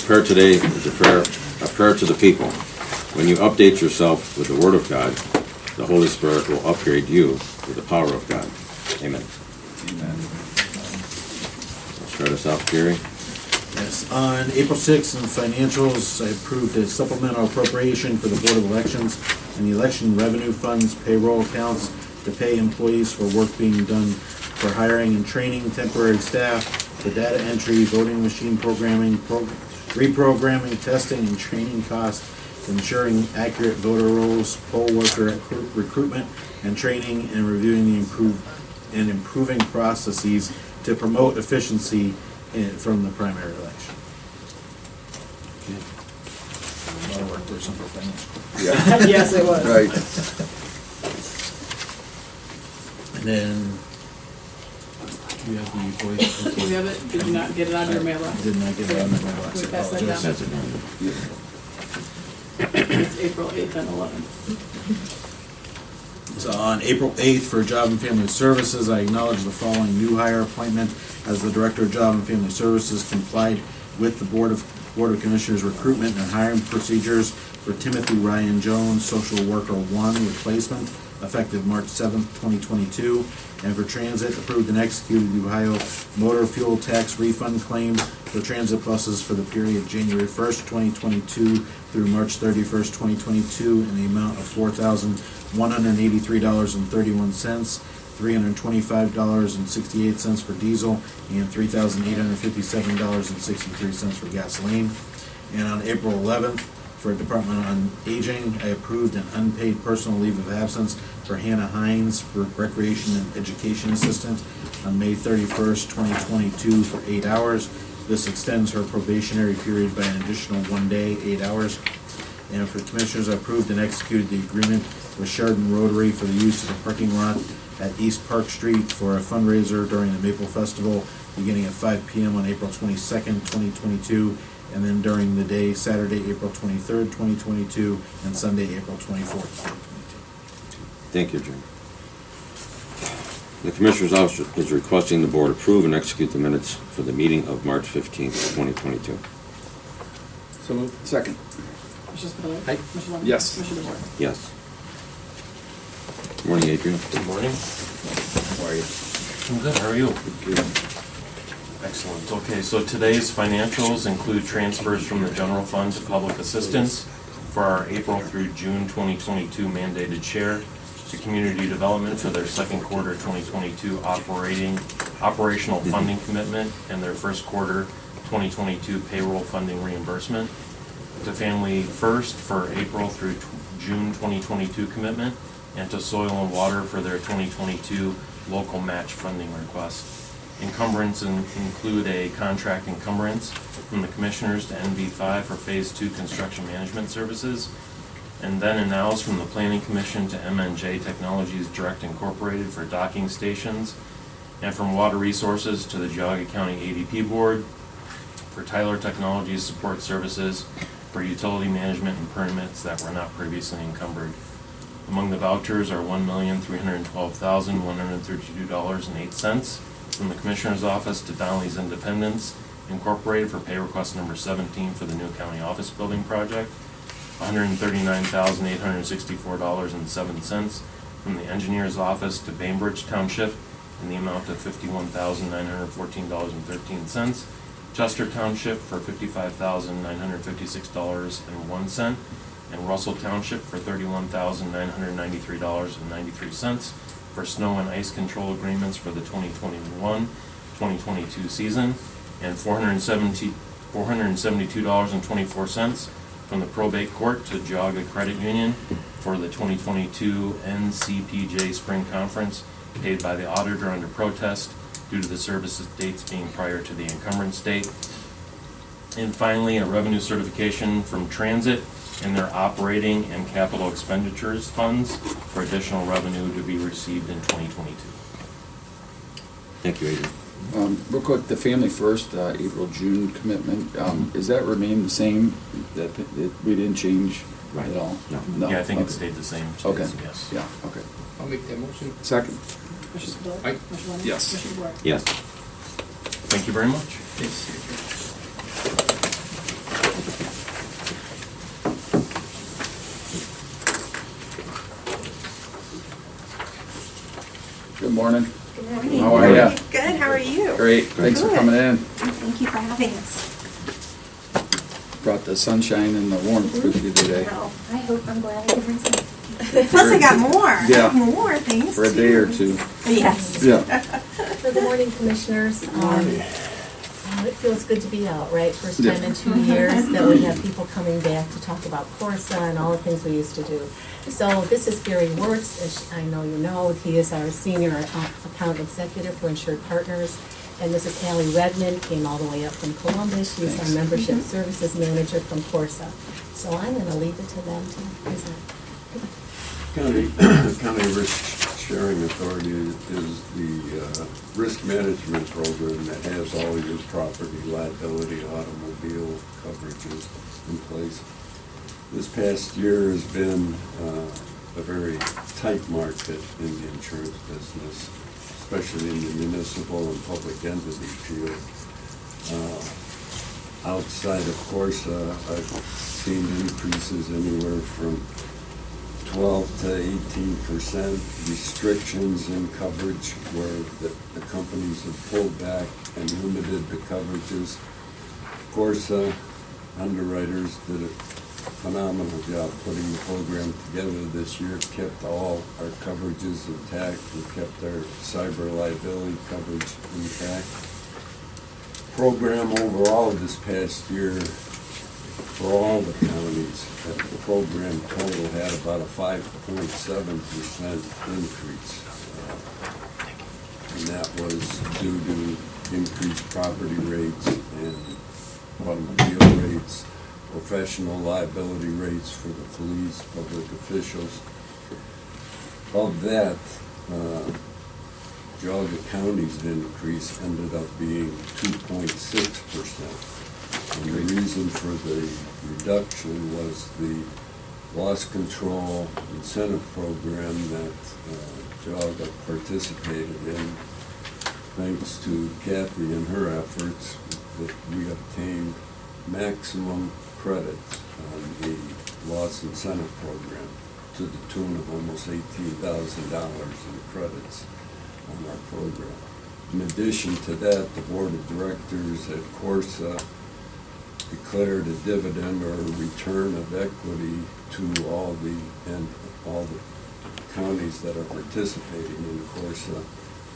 Prayer today is a prayer to the people. When you update yourself with the Word of God, the Holy Spirit will upgrade you with the power of God. Amen. Amen. Start us off, Gary. Yes, on April 6th in financials, I approved a supplemental appropriation for the Board of Elections and the election revenue funds payroll accounts to pay employees for work being done for hiring and training temporary staff, for data entry, voting machine programming, reprogramming, testing, and training costs, ensuring accurate voter rolls, poll worker recruitment and training, and reviewing the improving processes to promote efficiency from the primary election. A lot of work for a simple thing. Yeah. Yes, it was. Right. And then, do you have the voice? Do you have it? Did you not get it out of your mailbox? Did not get it out of my mailbox. Can we pass that Apologize. down? That's it. It's April 8th and 11th. So on April 8th for Job and Family Services, I acknowledge the following new hire appointment as the Director of Job and Family Services complied with the Board of Commissioners recruitment and hiring procedures for Timothy Ryan Jones, Social Worker 1 replacement, effective March 7th, 2022. And for Transit, approved and executed the Ohio Motor Fuel Tax Refund claim for transit buses for the period January 1st, 2022 through March 31st, 2022 in the amount of $4,183.31, $325.68 for diesel, and $3,857.63 for gasoline. And on April 11th, for Department on Aging, I approved an unpaid personal leave of absence for Hannah Hines for Recreation and Education Assistant on May 31st, 2022 for 8 hours. This extends her probationary period by an additional 1 day, 8 hours. And for Commissioners, I approved and executed the agreement with Chardon Rotary for the use of the parking lot at East Park Street for a fundraiser during the Maple Festival beginning at 5 p.m. on April 22nd, 2022, and then during the day, Saturday, April 23rd, 2022, and Sunday, April 24th, 2022. Thank you, Jim. The Commissioner's Office is requesting the Board approve and execute the minutes for the meeting of March 15th, 2022. So moved. Second. Commissioner Spudler. Aye. Commissioner Levin. Yes. Commissioner DeWart. Yes. Good morning, Adrian. Good morning. How are you? I'm good. How are you? Excellent. Okay, so today's financials include transfers from the general fund to public assistance for our April through June 2022 mandated share, to community development for their second quarter 2022 operational funding commitment and their first quarter 2022 payroll funding reimbursement, to Family First for April through June 2022 commitment, and to Soil and Water for their 2022 local match funding request. Encumbrance include a contract encumbrance from the Commissioners to NV5 for Phase 2 construction management services, and then and nows from the Planning Commission to MNJ Technologies Direct Incorporated for docking stations, and from Water Resources to the Geauga County ADP Board for Tyler Technologies support services for utility management and permits that were not previously encumbered. Among the vouchers are $1,312,132.08 from the Commissioner's Office to Donnelly's Independence Incorporated for pay request number 17 for the new county office building project, $139,864.07 from the Engineer's Office to Bainbridge Township in the amount of $51,914.13, Chester Township for $55,956.01, and Russell Township for $31,993.93 for snow and ice control agreements for the 2021-2022 season, and $472.24 from the probate court to Geauga Credit Union for the 2022 NCPJ Spring Conference paid by the auditor under protest due to the service dates being prior to the encumbrance date. And finally, a revenue certification from Transit in their operating and capital expenditures funds for additional revenue to be received in 2022. Thank you, Adrian. Real quick, the Family First, April-June commitment, is that remain the same? That we didn't change Right. at all? No. Yeah, I think it Okay. stayed the same. Okay. Yes. Yeah, okay. I'll make that motion. Second. Commissioner Spudler. Aye. Commissioner Levin. Yes. Commissioner DeWart. Yes. Thank you very much. Good morning. Good morning. How are ya? Good, how are you? Great, thanks for Good. coming in. Thank you for having us. Brought the sunshine and the warmth with you today. Well, I hope, I'm glad I could bring some. Plus I got more. I Yeah. have more things. For a day or two. Yes. Yeah. Good morning, Commissioners. It feels good to be out, right? First time in 2 years that we have people coming back to talk about Corsa and all the things we used to do. So this is Gary Wirtz, as I know you know. He is our Senior Account Executive for Insured Partners. And this is Allie Redmond, came all the way up from Columbus. She's our Membership Services Manager from Corsa. So I'm going to leave it to them to present. County Risk Sharing Authority is the risk management program that has all your property, liability, automobile coverages in place. This past year has been a very tight market in the insurance business, especially in the municipal and public entity field. Outside, of course, I've seen increases anywhere from 12 to 18% restrictions in coverage where the companies have pulled back and limited the coverages. Of course, underwriters did a phenomenal job putting the program together this year, kept all our coverages intact, we kept our cyber liability coverage intact. Program overall this past year for all the counties, the program total had about a 5.7% increase. And that was due to increased property rates and automobile rates, professional liability rates for the police, public officials. Of that, Geauga County's increase ended up being 2.6%. And the reason for the reduction was the loss control incentive program that Geauga participated in. Thanks to Kathy and her efforts, that we obtained maximum credits on the loss incentive program to the tune of almost $18,000 in credits on our program. In addition to that, the Board of Directors at Corsa declared a dividend or a return of equity to all the counties that are participating in Corsa.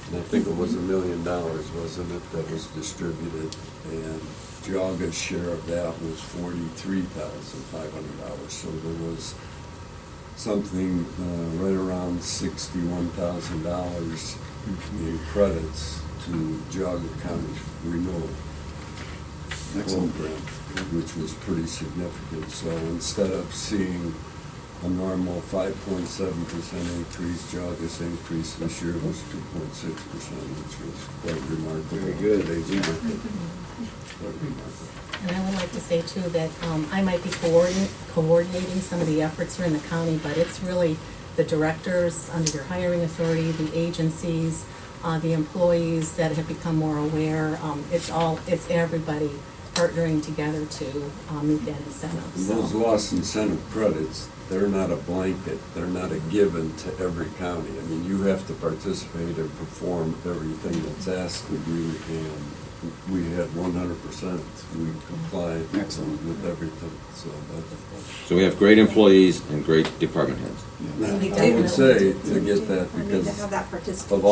And I think it was $1 million, wasn't it, that was distributed? And Geauga's share of that was $43,500. So there was something right around $61,000 in credits to Geauga County's renewal program, which was pretty significant. So instead of seeing a normal 5.7% increase, Geauga's increase this year was 2.6%, which was quite remarkable. Very good. Today's Yeah. market. Quite remarkable. And I would like to say too that I might be coordinating some of the efforts here in the county, but it's really the directors under your hiring authority, the agencies, the employees that have become more aware. It's everybody partnering together to meet that incentive. And those loss incentive credits, they're not a blanket, they're not a given to every county. I mean, you have to participate and perform everything that's asked of you, and we had 100%, we complied Excellent. with everything, so that's. So we have great employees and great department heads. I would say to get that, We need to because have that participation.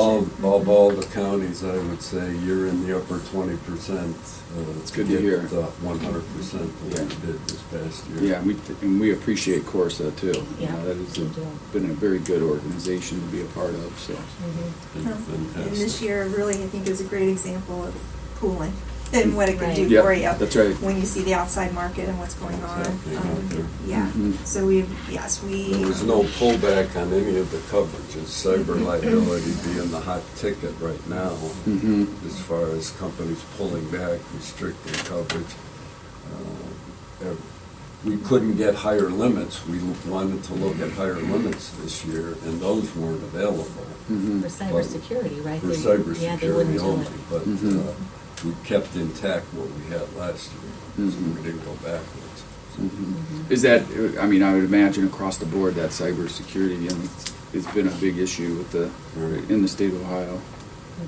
of all the counties, I would say you're in the upper 20%. It's good to hear. 100% of what you did this past year. Yeah, and we appreciate Corsa too. You Yeah, know, that has we do. been a very good organization to be a part of, so. Been And fantastic. this year, really, I think is a great example of pooling and what it can do Right. Yep, for you. that's right. When you see the outside market and what's going on. What's happening out there. Yeah, Mhm. so there was no pullback on any of the coverages, cyber liability being the hot ticket right now, Mhm. as far as companies pulling back, restricting coverage. We couldn't get higher limits. We wanted to look at higher limits this year, and those weren't available. Mhm. For cybersecurity, right? For Yeah, they wouldn't cybersecurity do only, it. but Mhm. we kept intact what we had last year, so Mhm. we didn't go backwards. Mhm. Is that, I mean, I would imagine across the board that cybersecurity, and it's been a big issue with the, Right. in the state of Ohio.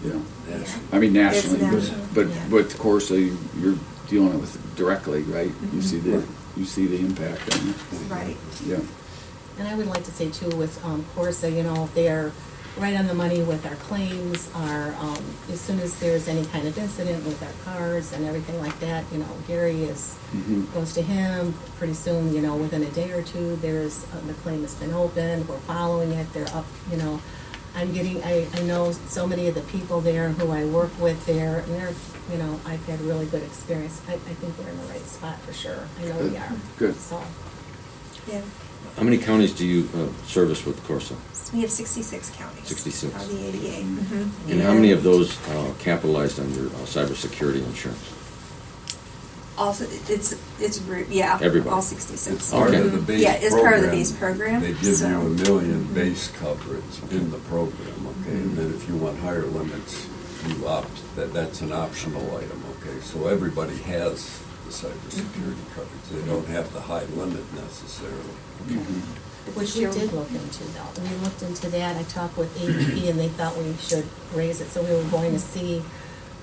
Yeah, National. I mean It's nationally, national, but, yeah. but of course, you're dealing with it directly, right? You Mhm. see you see the impact on it. Right. Yeah. And I would like to say too with Corsa, you know, they're right on the money with our claims, as soon as there's any kind of incident with our cars and everything like that, you know, Gary Mhm. goes to him, pretty soon, you know, within a day or two, the claim has been opened, we're following it, they're up, you know. I know so many of the people there who I work with there, and they're, you know, I've had really good experience. I think we're in the right spot for sure. I know we Good. are. Good. So, Yeah. How many counties do you service with Corsa? So we have 66 counties. 66. Out of the 88. Mhm. And how many of those capitalized on your cybersecurity insurance? Also, yeah. Everybody. All 66. It's part Okay. of the base Yeah, it's part of the program. base program. They give so- you $1 million Mhm. base coverage in the program, okay? And then if you want higher limits, you opt, that's an optional item, okay? So everybody has the cybersecurity coverage. They don't have the high limit necessarily. which we did look into though. We looked into that. I talked with ADP and they thought we should raise it. So we were going to see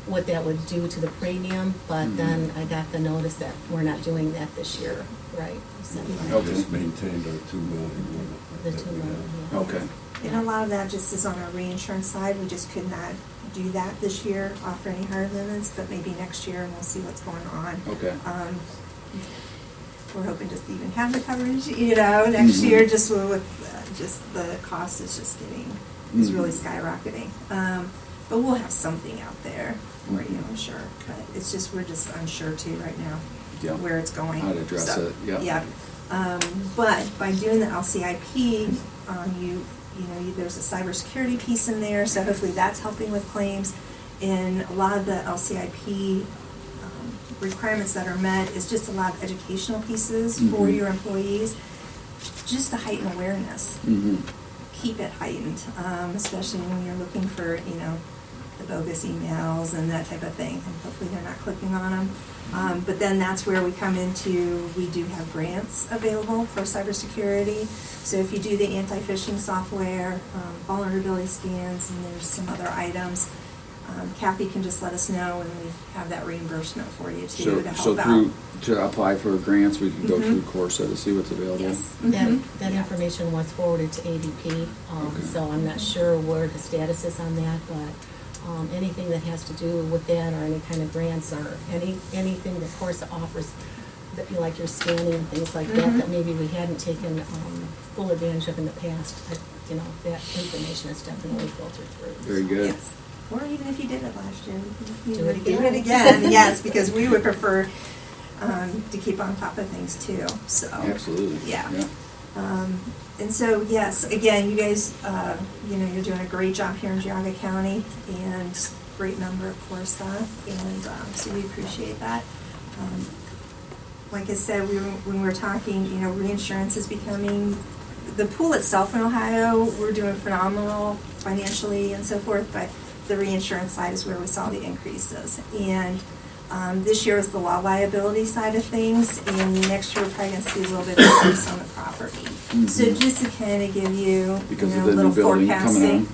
what that would do to the premium, but then I got the notice that we're not doing that this year, right? So, We just maintained our 2 million limit. The that 2 we million, have. yeah. Okay. And a lot of that just is on our reinsurance side. We just could not do that this year, offer any higher limits, but maybe next year, and we'll see what's going on. Okay. We're hoping just to even have the coverage, you know, next Mhm. year, just with, just the cost is just is really Mhm. skyrocketing. But we'll have something out there for you, Mhm. I'm sure. But it's just, we're just unsure too right now Yeah. where it's going. How to address So, it, yeah. Yeah. But by doing the LCIP, there's a cybersecurity piece in there, so hopefully that's helping with claims. And a lot of the LCIP requirements that are met is just a lot of educational pieces for Mhm. your employees, just to heighten awareness, Mm-hmm. keep it heightened, especially when you're looking for, the bogus emails and that type of thing, and hopefully they're not clicking on them. But then that's where we come into, we do have grants available for cybersecurity. So if you do the anti-phishing software, vulnerability scans, and there's some other items, Kathy can just let us know, and we have that reimbursement for you too, So, to help so out. to apply for grants, we can go Mhm. through Corsa to see what's available? Yes. That, Mhm. that Yeah. information was forwarded to ADP, Okay. so I'm not sure where the status is on that, but anything that has to do with that, or any kind of grants, or anything that Corsa offers, that you like your scanning and things like that, Mhm. that maybe we hadn't taken full advantage of in the past, that information is definitely filtered through. Very good. Yes. Or even if you did it last year, you Do would it do it again. again, yes, because we would prefer to keep on top of things too, so. Absolutely. Yeah. And so, yes, again, you guys, you're doing a great job here in Geauga County, and great number, of course, and so we appreciate that. Like I said, when we were talking, reinsurance is becoming, the pool itself in Ohio, we're doing phenomenal financially and so forth, but the reinsurance side is where we saw the increases. And this year was the law liability side of things, and next year we're probably gonna see a little bit of increase on the property. So Mhm. just to kind of give you, Because a of the new little building coming forecasting. on?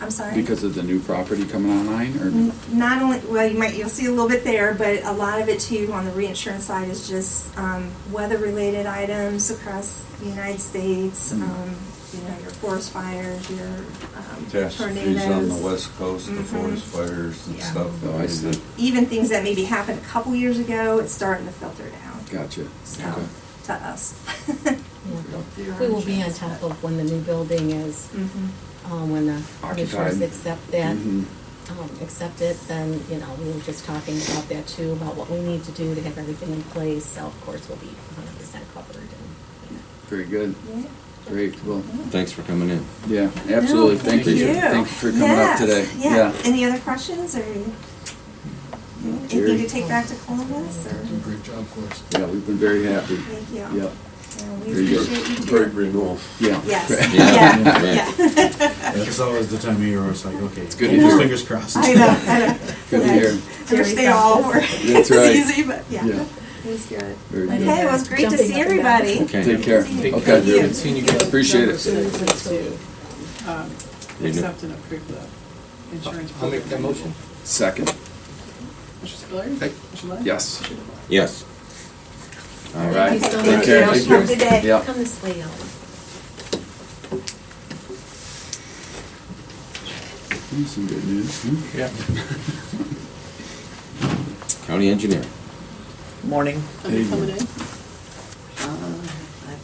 I'm sorry? Because of the new property coming online, or? Not only, well, you'll see a little bit there, but a lot of it too on the reinsurance side is just weather-related items across the United States, your forest fires, your Catastrophes on the tornadoes. west coast, the Mhm. forest fires and Yeah. stuff. Oh, I see. Even things that maybe happened a couple years ago, it's starting to filter down. Gotcha. So, Okay. to us. Yeah. We will be on top of when the new building is, when the commissioners Occupied. accept that. Mhm. Accept it, then, we were just talking about that too, about what we need to do to have everything in place, so of course we'll be 100% covered and, Very good. Yeah. Great, well, Thanks for coming in. yeah, absolutely. No, Thank you. Appreciate it. Thank you for coming up Yes, today. Yeah. Any other questions, or Jerry? anything to take back to Columbus, or? Great job for us. Yeah, we've been very happy. Thank you. Yep. Yeah, we Very good. appreciate you Great too. renewal. Yeah. Yes, Yeah, yeah. It's always the time of year where it's like, okay, good to hear. fingers crossed. I know. Good to hear. I wish they all were That's right. easy, but yeah, Yeah. it was good. Very I good. know. Okay, well, it's great to Jumping see up and down. everybody. Okay. Take care. Thank Okay. you. Good seeing you guys. Appreciate it. Too. accept and approve the insurance. I'll make that motion. Second. Commissioner Spudler? Aye. Commissioner Levesey? Yes. Commissioner DeWort? Yes. All right. Thank you so Take much. care. Have Thank you. Have a good day. Yeah. Come this way, Ellen. Some good news. Yeah. County engineer. Morning. Are they coming in?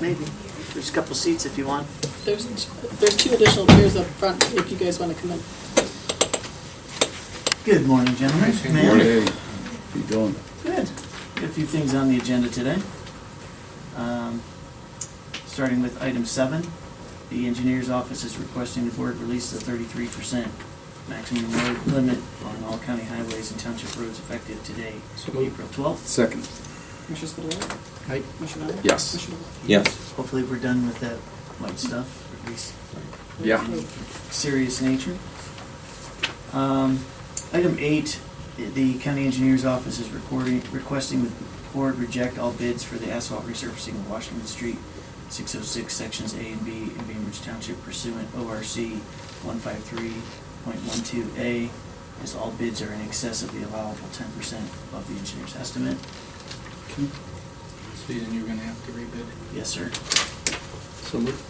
Maybe. There's a couple seats if you want. There's 2 additional chairs up front if you guys want to come in. Good morning, gentlemen. Good Ma'am. Morning. How you doing? Good. Got a few things on the agenda today. Starting with item 7, the engineer's office is requesting the board release the 33% maximum load limit on all county highways and township roads effective today, So moved. April 12th. Second. Commissioner Spudler? Aye. Commissioner Levesey? Yes. Commissioner DeWort? Yes. Hopefully we're done with that white stuff, or at least Yeah. serious nature. Item 8, the county engineer's office is requesting the board reject all bids for the asphalt resurfacing of Washington Street, 606 sections A and B in Bainbridge Township pursuant ORC 153.12A, as all bids are in excess of the allowable 10% of the engineer's estimate. So then you're gonna have to rebid. Yes, sir. So moved.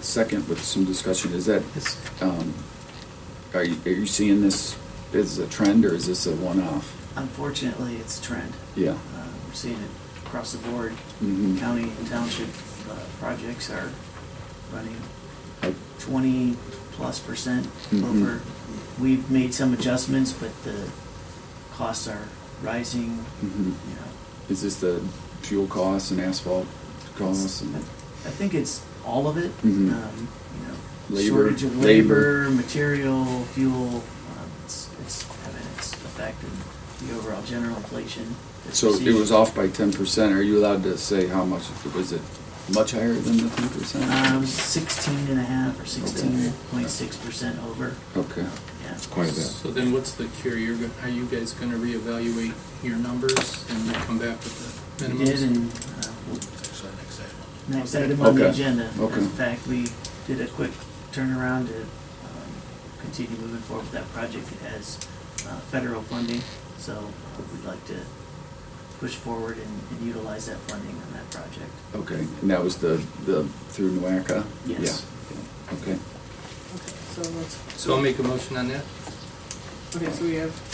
Second with some discussion, is that, are you seeing this as a trend or is this a one-off? Unfortunately, it's a trend. Yeah. We're seeing it across the board. Mhm. County and township projects are running I- 20+% Mhm. over. We've made some adjustments, but the costs are rising, Mhm. you know. Is this the fuel costs and asphalt costs and? I think it's all of it. Mhm. You know, Labor. shortage of labor, material, fuel, it's having its effect in the overall general inflation. that's So it received. was off by 10%. Are you allowed to say how much? Was it much higher than the 10%? It was 16.5 or 16.6% over. Okay. Yeah. Quite a bit. So then what's the cure? Are you guys gonna reevaluate your numbers and come back with the We minimums? did, and next item on the Okay. agenda. Okay. In fact, we did a quick turnaround to continue moving forward with that project. It has federal funding, so we'd like to push forward and utilize that funding on that project. Okay. And that was the through NUACA? Yes. Yeah. Okay. Okay, so let's, So I'll make a motion on that. okay, so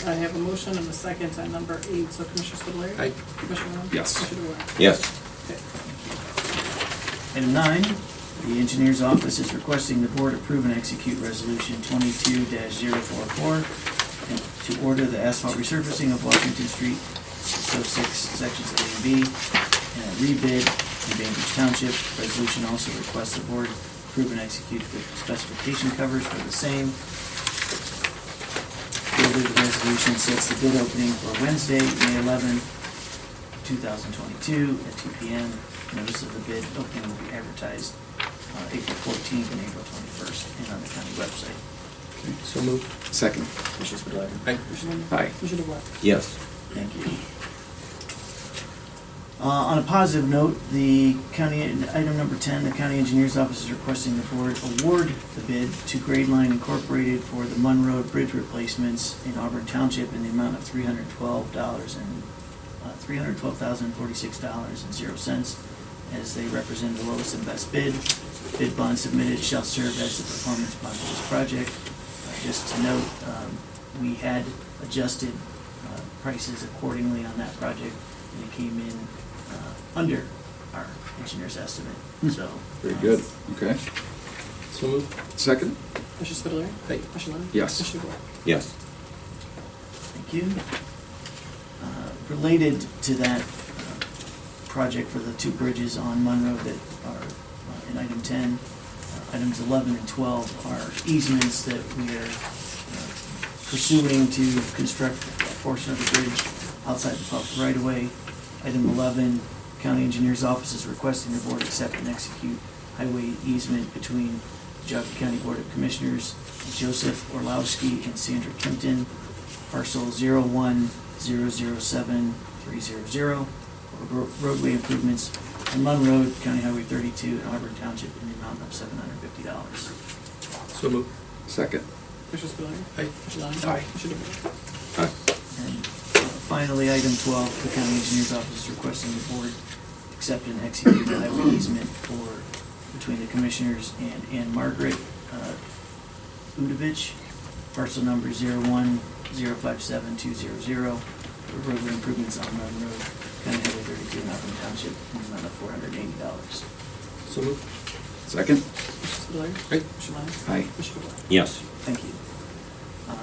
I have a motion and a second on number 8, so Commissioner Spudler? Aye. Commissioner Levesey? Yes. Commissioner DeWort? Yes. Okay. Item 9, the engineer's office is requesting the board approve and execute resolution 22-044 and to order the asphalt resurfacing of Washington Street, 606 sections A and B, and rebid in Bainbridge Township. Resolution also requests the board approve and execute the specification covers for the same. Further, the resolution sets the bid opening for Wednesday, May 11, 2022 at 2 p.m. Notice of the bid opening will be advertised April 14th and April 21st and on the county website. So moved. Second. Commissioner Spudler. Aye. Commissioner Levesey? Aye. Commissioner DeWort? Yes. Thank you. On a positive note, the county, item number 10, the county engineer's office is requesting the board award the bid to Grade Line Incorporated for the Munn Road Bridge replacements in Auburn Township in the amount of $312,046.00, as they represent the lowest and best bid. Bid bond submitted shall serve as the performance bond for this project. Just to note, we had adjusted prices accordingly on that project, and it came in under our engineer's estimate, so. Very good. Okay. So moved. Second? Commissioner Spudler? Aye. Commissioner Levesey? Yes. Commissioner DeWort? Yes. Thank you. Related to that project for the 2 bridges on Monroe that are in item 10, items 11 and 12 are easements that we are pursuing to construct a portion of the bridge outside the public right-of-way. Item 11, county engineer's office is requesting the board accept and execute highway easement between the Geauga County Board of Commissioners, Joseph Orlowski and Sandra Kempton, parcel 01007-300, for roadway improvements on Munn Road, County Highway 32 in Auburn Township in the amount of $750. So moved. Second. Commissioner Spudler. Aye. Commissioner Lyon. Aye. Commissioner DeWort. Aye. And finally, item 12, the county engineer's office is requesting the board accept and execute the highway easement between the commissioners and Ann Margaret Udovich, parcel number 01057200, for roadway improvements on Munn Road, County Highway 32 in Auburn Township, in the amount of $480. So moved. Second. Commissioner Spudler. Aye. Commissioner Lyon. Aye. Commissioner DeWort. Yes. Thank you.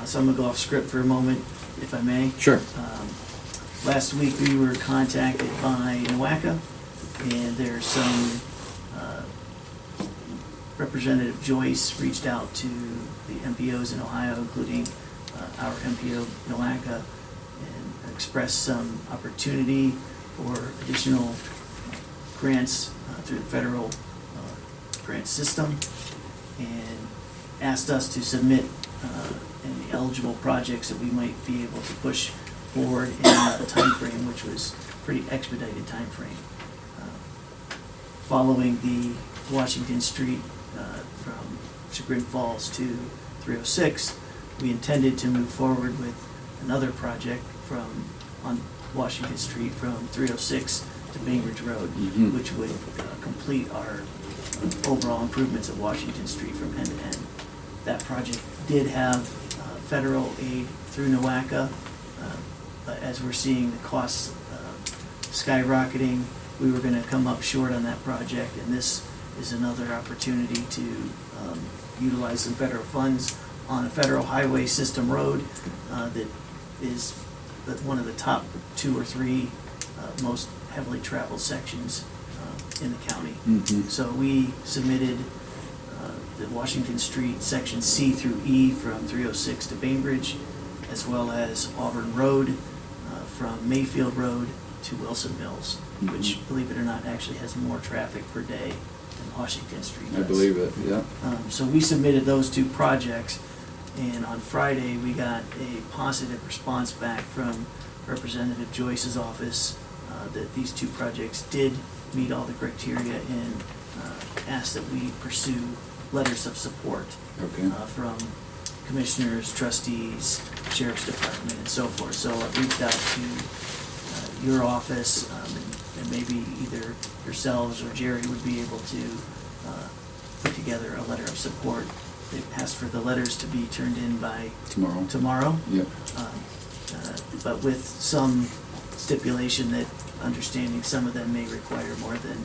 So I'm gonna go off script for a moment, if I may. Sure. Last week, we were contacted by NOACA, and there's some, Representative Joyce reached out to the MPOs in Ohio, including our MPO NOACA, and expressed some opportunity for additional grants through the federal grant system, and asked us to submit any eligible projects that we might be able to push forward in a timeframe, which was pretty expedited timeframe. Following the Washington Street from Chagrin Falls to 306, we intended to move forward with another project on Washington Street from 306 to Bainbridge Road, Mhm. which would complete our overall improvements at Washington Street from end to end. That project did have federal aid through NOACA, but as we're seeing the costs skyrocketing, we were going to come up short on that project, and this is another opportunity to utilize some federal funds on a federal highway system road that is one of the top 2 or 3 most heavily traveled sections in the county. Mhm. So we submitted the Washington Street section C through E from 306 to Bainbridge, as well as Auburn Road from Mayfield Road to Wilson Mills, which, believe it or not, actually has more traffic per day than Washington Street does. I believe it, yeah. So we submitted those 2 projects, and on Friday, we got a positive response back from Representative Joyce's office that these 2 projects did meet all the criteria, and asked that we pursue letters of support Okay. from commissioners, trustees, sheriff's department, and so forth. So I reached out to your office, and maybe either yourselves or Jerry would be able to put together a letter of support. They asked for the letters to be turned in by tomorrow. Yep. But with some stipulation that understanding some of them may require more than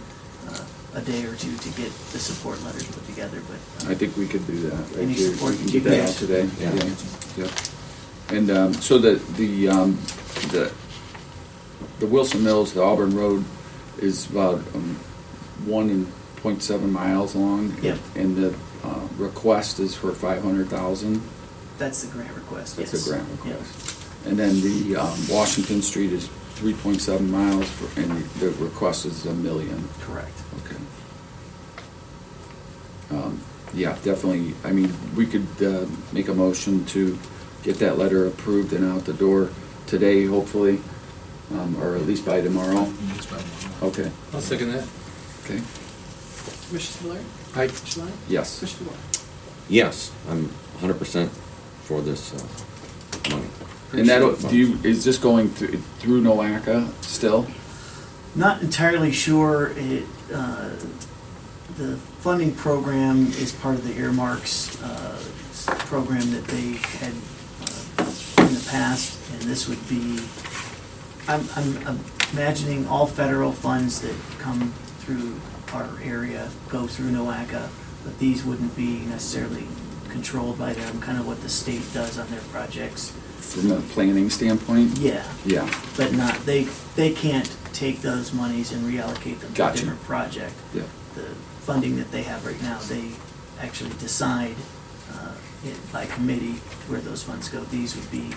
a day or 2 to get the support letters put together, but. I think we could do that. right Any here. support We can you get can that get. out today. Yeah. Yep. And so the Wilson Mills, the Auburn Road, is about 1.7 miles long. Yep. And the request is for 500,000. That's the grant request, yes. That's a grant Yep. request. And then the Washington Street is 3.7 miles, and the request is $1 million. Correct. Okay. Yeah, definitely, I mean, we could make a motion to get that letter approved and out the door today, hopefully, or at least by tomorrow. Okay, I'll second that. okay, Commissioner Spudler. Aye. Commissioner Lyon. yes. Commissioner DeWort. Yes, I'm 100% for this money. And that, is this going through NOACA still? Not entirely sure. The funding program is part of the earmarks program that they had in the past, and this would be, I'm imagining all federal funds that come through our area go through NOACA, but these wouldn't be necessarily controlled by them, kind of what the state does on their projects. From a planning standpoint? Yeah. Yeah, But not, they can't take those monies and reallocate them to a Gotcha. different project. yeah, The funding that they have right now, they actually decide by committee where those funds go. These would be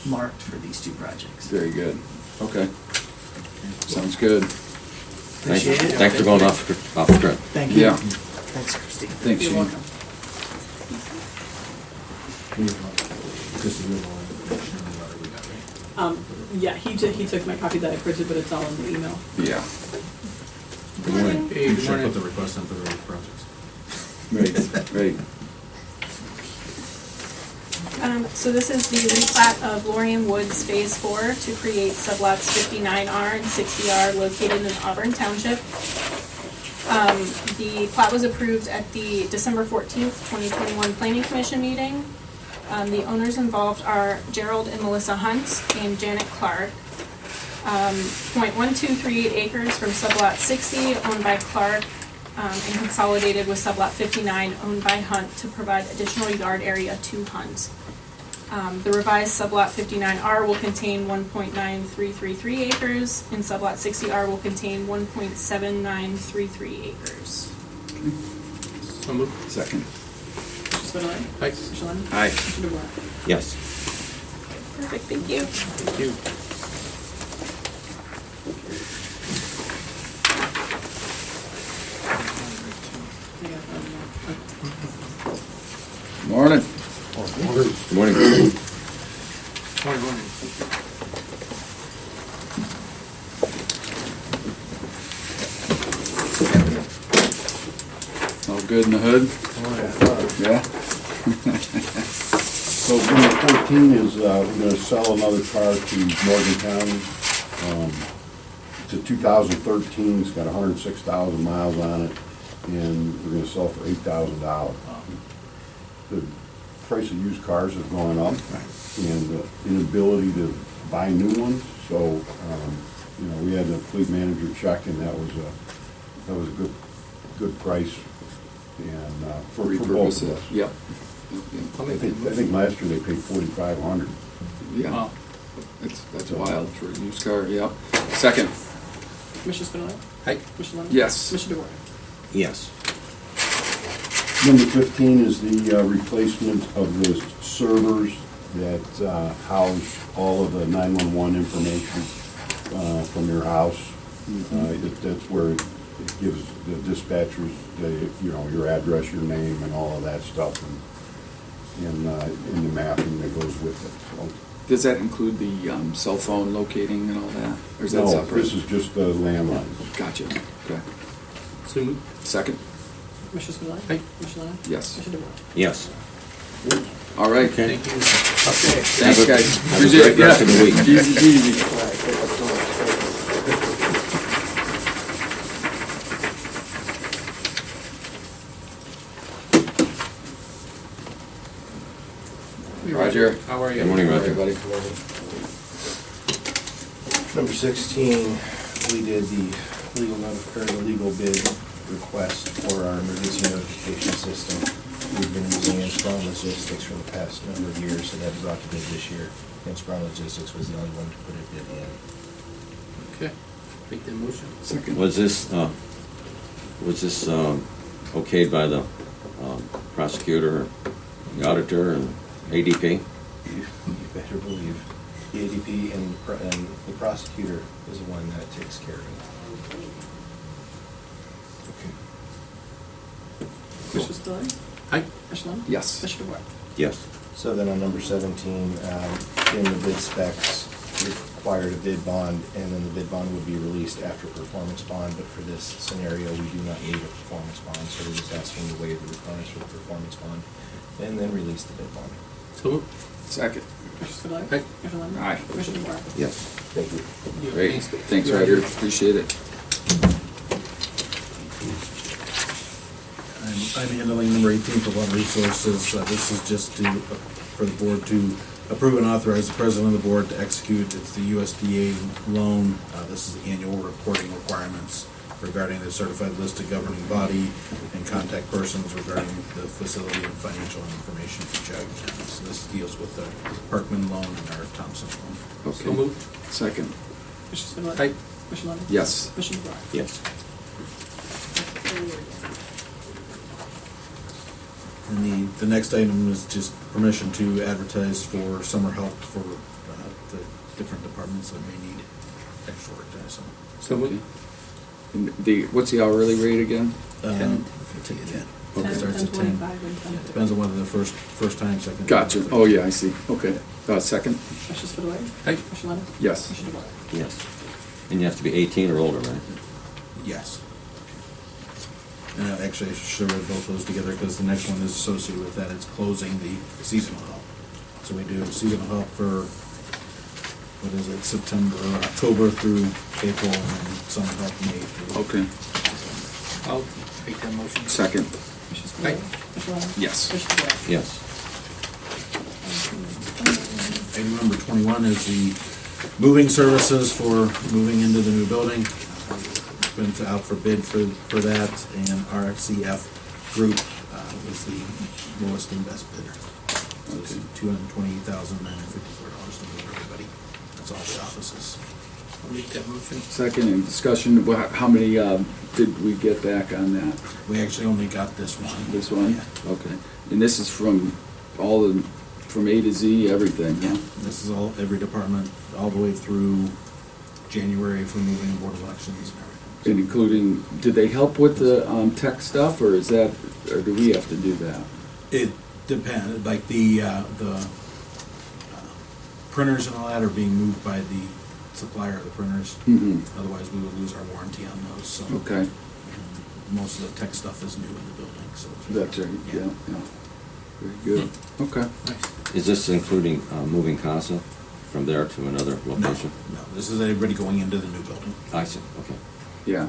marked for these 2 projects. very good. Okay. Sounds good. Appreciate it. Thanks for going off script. Thank you. Yeah. Thanks, Christine. Thanks, You're Shane. welcome. Yeah, he took my copy that I printed, but it's all in the email. Yeah. Hey, You good should morning. put the request in for the road projects. Right. So this is the replat of Lorien Woods Phase 4 to create sublots 59R and 60R located in Auburn Township. The plat was approved at the December 14th, 2021 Planning Commission meeting. The owners involved are Gerald and Melissa Hunt and Janet Clark. 0.1238 acres from sublot 60 owned by Clark and consolidated with sublot 59 owned by Hunt to provide additional yard area to Hunt. The revised sublot 59R will contain 1.9333 acres, and sublot 60R will contain 1.7933 acres. So moved. Second. Mr. Spitaleri? Aye. Mr. Lundey? Aye. Mr. DeBoer? Yes. Perfect, thank you. Thank you. Morning. Good morning. Morning, morning. All good in the hood? Yeah? So number 14 is, we're gonna sell another car to Morgan County. It's a 2013, it's got 106,000 miles on it, and we're gonna sell for $8,000. The price of used cars is going up, and the inability to buy new ones, so, you know, we had the fleet manager check, and that was a good price, and, for both Repurpose of it. us. Yep. I think last year they paid $4,500. Yeah. Wow. That's wild for a used car, yep. Second. Mr. Spitaleri? Aye. Mr. Lundey? Yes. Mr. DeBoer? Yes. Number 15 is the replacement of the servers that house all of the 911 information from your house. That's where it gives the dispatchers, you know, your address, your name, and all of that stuff, and the mapping that goes with it. So, Does that include the cell phone locating and all that? Or is that no, separate? this is just the landlines. Gotcha. Okay. So moved. Second. Mr. Spitaleri? Aye. Mr. Lundey? Yes. Mr. DeBoer? Yes. All right. Okay. Thank you. Thanks, guys. Have a Appreciate great rest of the week. Easy peasy. Roger. How are you? Good morning, Roger. Everybody. Number 16, we did the legal bid request for our emergency notification system. We've been using Inspron Logistics for the past number of years, and that was brought to bid this year. Inspron Logistics was the only one to put a bid in. Okay. Make that motion. Second. Was this okayed by the prosecutor, the auditor, and ADP? You better believe the ADP and the prosecutor is the one that takes care of it. Mr. Spitaleri? Aye. Mr. Lundey? Yes. Mr. DeBoer? Yes. So then on number 17, in the bid specs, required a bid bond, and then the bid bond would be released after performance bond, but for this scenario, we do not need a performance bond, so we're just asking to waive the requirements for the performance bond, and then release the bid bond. So moved. Second. Mr. Spitaleri? Aye. Mr. Lundey? Aye. Mr. DeBoer? Yes. Thank you. Great. Thanks, Roger. Appreciate it. I'm handling number 18 for Water Resources. This is just for the board to approve and authorize the president of the board to execute. It's the USDA loan. This is the annual reporting requirements regarding the certified list of governing body and contact persons regarding the facility and financial information for Geauga County. So this deals with the Parkman loan and our Thompson loan. Okay. So moved. Second. Mr. Spitaleri? Aye. Mr. Lundey? Yes. Mr. DeBoer? Yes. And the next item is just permission to advertise for summer help for the different departments that may need extra work done. So, So moved. And what's the hourly rate again? 10. Okay, starts at 10. 10:25 and 10. Depends on whether the first time, second. Gotcha. Oh, yeah, I see. Okay. Second? Mr. Spitaleri? Aye. Mr. Lundey? Yes. Mr. DeBoer? Yes. And you have to be 18 or older, right? Yes. And actually, I should have read both those together, because the next one is associated with that, it's closing the seasonal help. So we do seasonal help for, what is it, October through April, and then summer help May through. Okay. I'll make that motion. Second. Commissioner Spudler. Commissioner Lennon? Yes. Commissioner DeWort? Yes. Item number 21 is the moving services for moving into the new building. Been out for bid for that, and RXCF Group was the lowest and best bidder. So it's $228,954 to move everybody. That's all the offices. I'll make that motion. Second, in discussion, how many did we get back on that? We actually only got this one. This one? Yeah. Okay. And this is from from A to Z, everything, Yeah, huh? this is all, every department, all the way through January for moving board elections and everything. And including, did they help with the tech stuff, or or do we have to do that? It depends, like the printers and all that are being moved by the supplier of the printers. Mm-hmm. Otherwise, we would lose our warranty on those, so. Okay. And most of the tech stuff is new in the building, so. That's right, yeah, yeah. Very good. Okay. Is this including moving CASA from there to another No, location? no, this is everybody going into the new building. I see, okay. Yeah.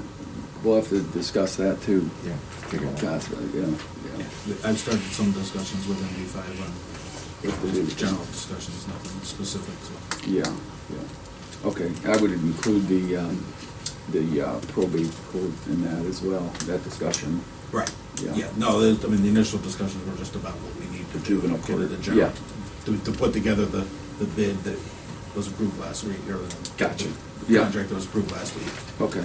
We'll have to discuss that too. Yeah. Figure it out. Yeah, Yeah, I've started some discussions with MD5 on general discussions, nothing specific, so. Yeah, yeah. Okay, I would include the probate court in that as well, that discussion. Right, Yeah. yeah, no, I mean, the initial discussions were just about what we need to do. Juvenile Get it court, a general- yeah. To put together the bid that was approved last week, or the Gotcha. the Yeah. contract that was approved last week. Okay.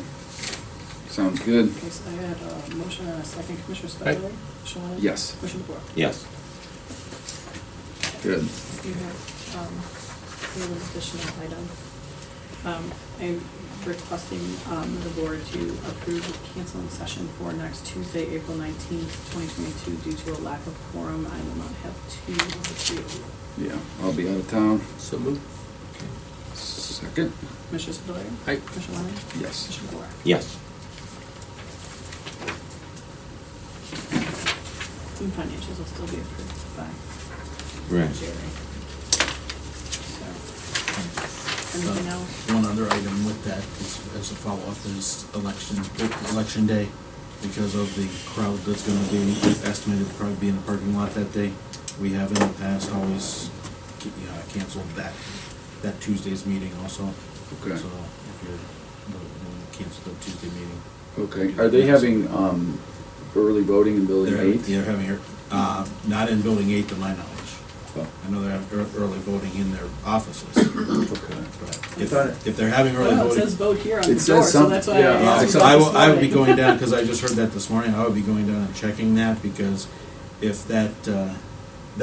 Sounds good. Okay, so I had a motion and a second. Commissioner Spudler? Commissioner Lennon? Yes. Commissioner DeWort? Yes. You Good. have an additional item. I'm requesting the board to approve the canceling session for next Tuesday, April 19th, 2022, due to a lack of quorum. I will not have two of the three of you. Yeah, I'll be out of town. So move. Second? Commissioner Spudler? Aye. Commissioner Lennon? Yes. Commissioner DeWort? Yes. And financials will still be approved by Right. Jerry. So, anything else? One other item with that, as a follow-up, is election day, because of the crowd that's gonna be estimated to probably be in the parking lot that day. We have in the past always canceled that Tuesday's meeting also. Okay. So if you're, cancel the Tuesday meeting. Okay. Are they having early voting in Building 8? They're having, not in Building 8 to my knowledge. Oh. I know they're having early voting in their offices. Okay. But if they're having early Well, it voting. says vote here on It the door, says so some- that's why yeah, I asked. so about I this will be morning. going down, because I just heard that this morning, I would be going down and checking that, because if that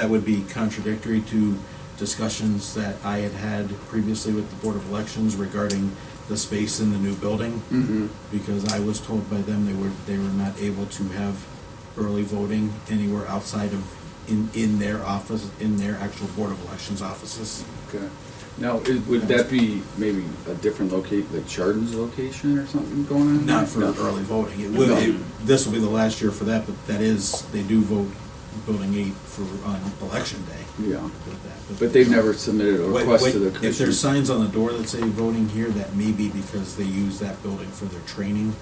would be contradictory to discussions that I had previously with the Board of Elections regarding the space in the new building, Mm-hmm. because I was told by them they were not able to have early voting anywhere outside of, in their office, in their actual Board of Elections offices. Okay. Now, would that be maybe a different like Chardon's location or something going on? Not for No. early voting. No. This will be the last year for that, but they do vote Building 8 on election day Yeah. with that. But they've never submitted a request to the If there's commission. signs on the door that say voting here, that may be because they use that building for their training.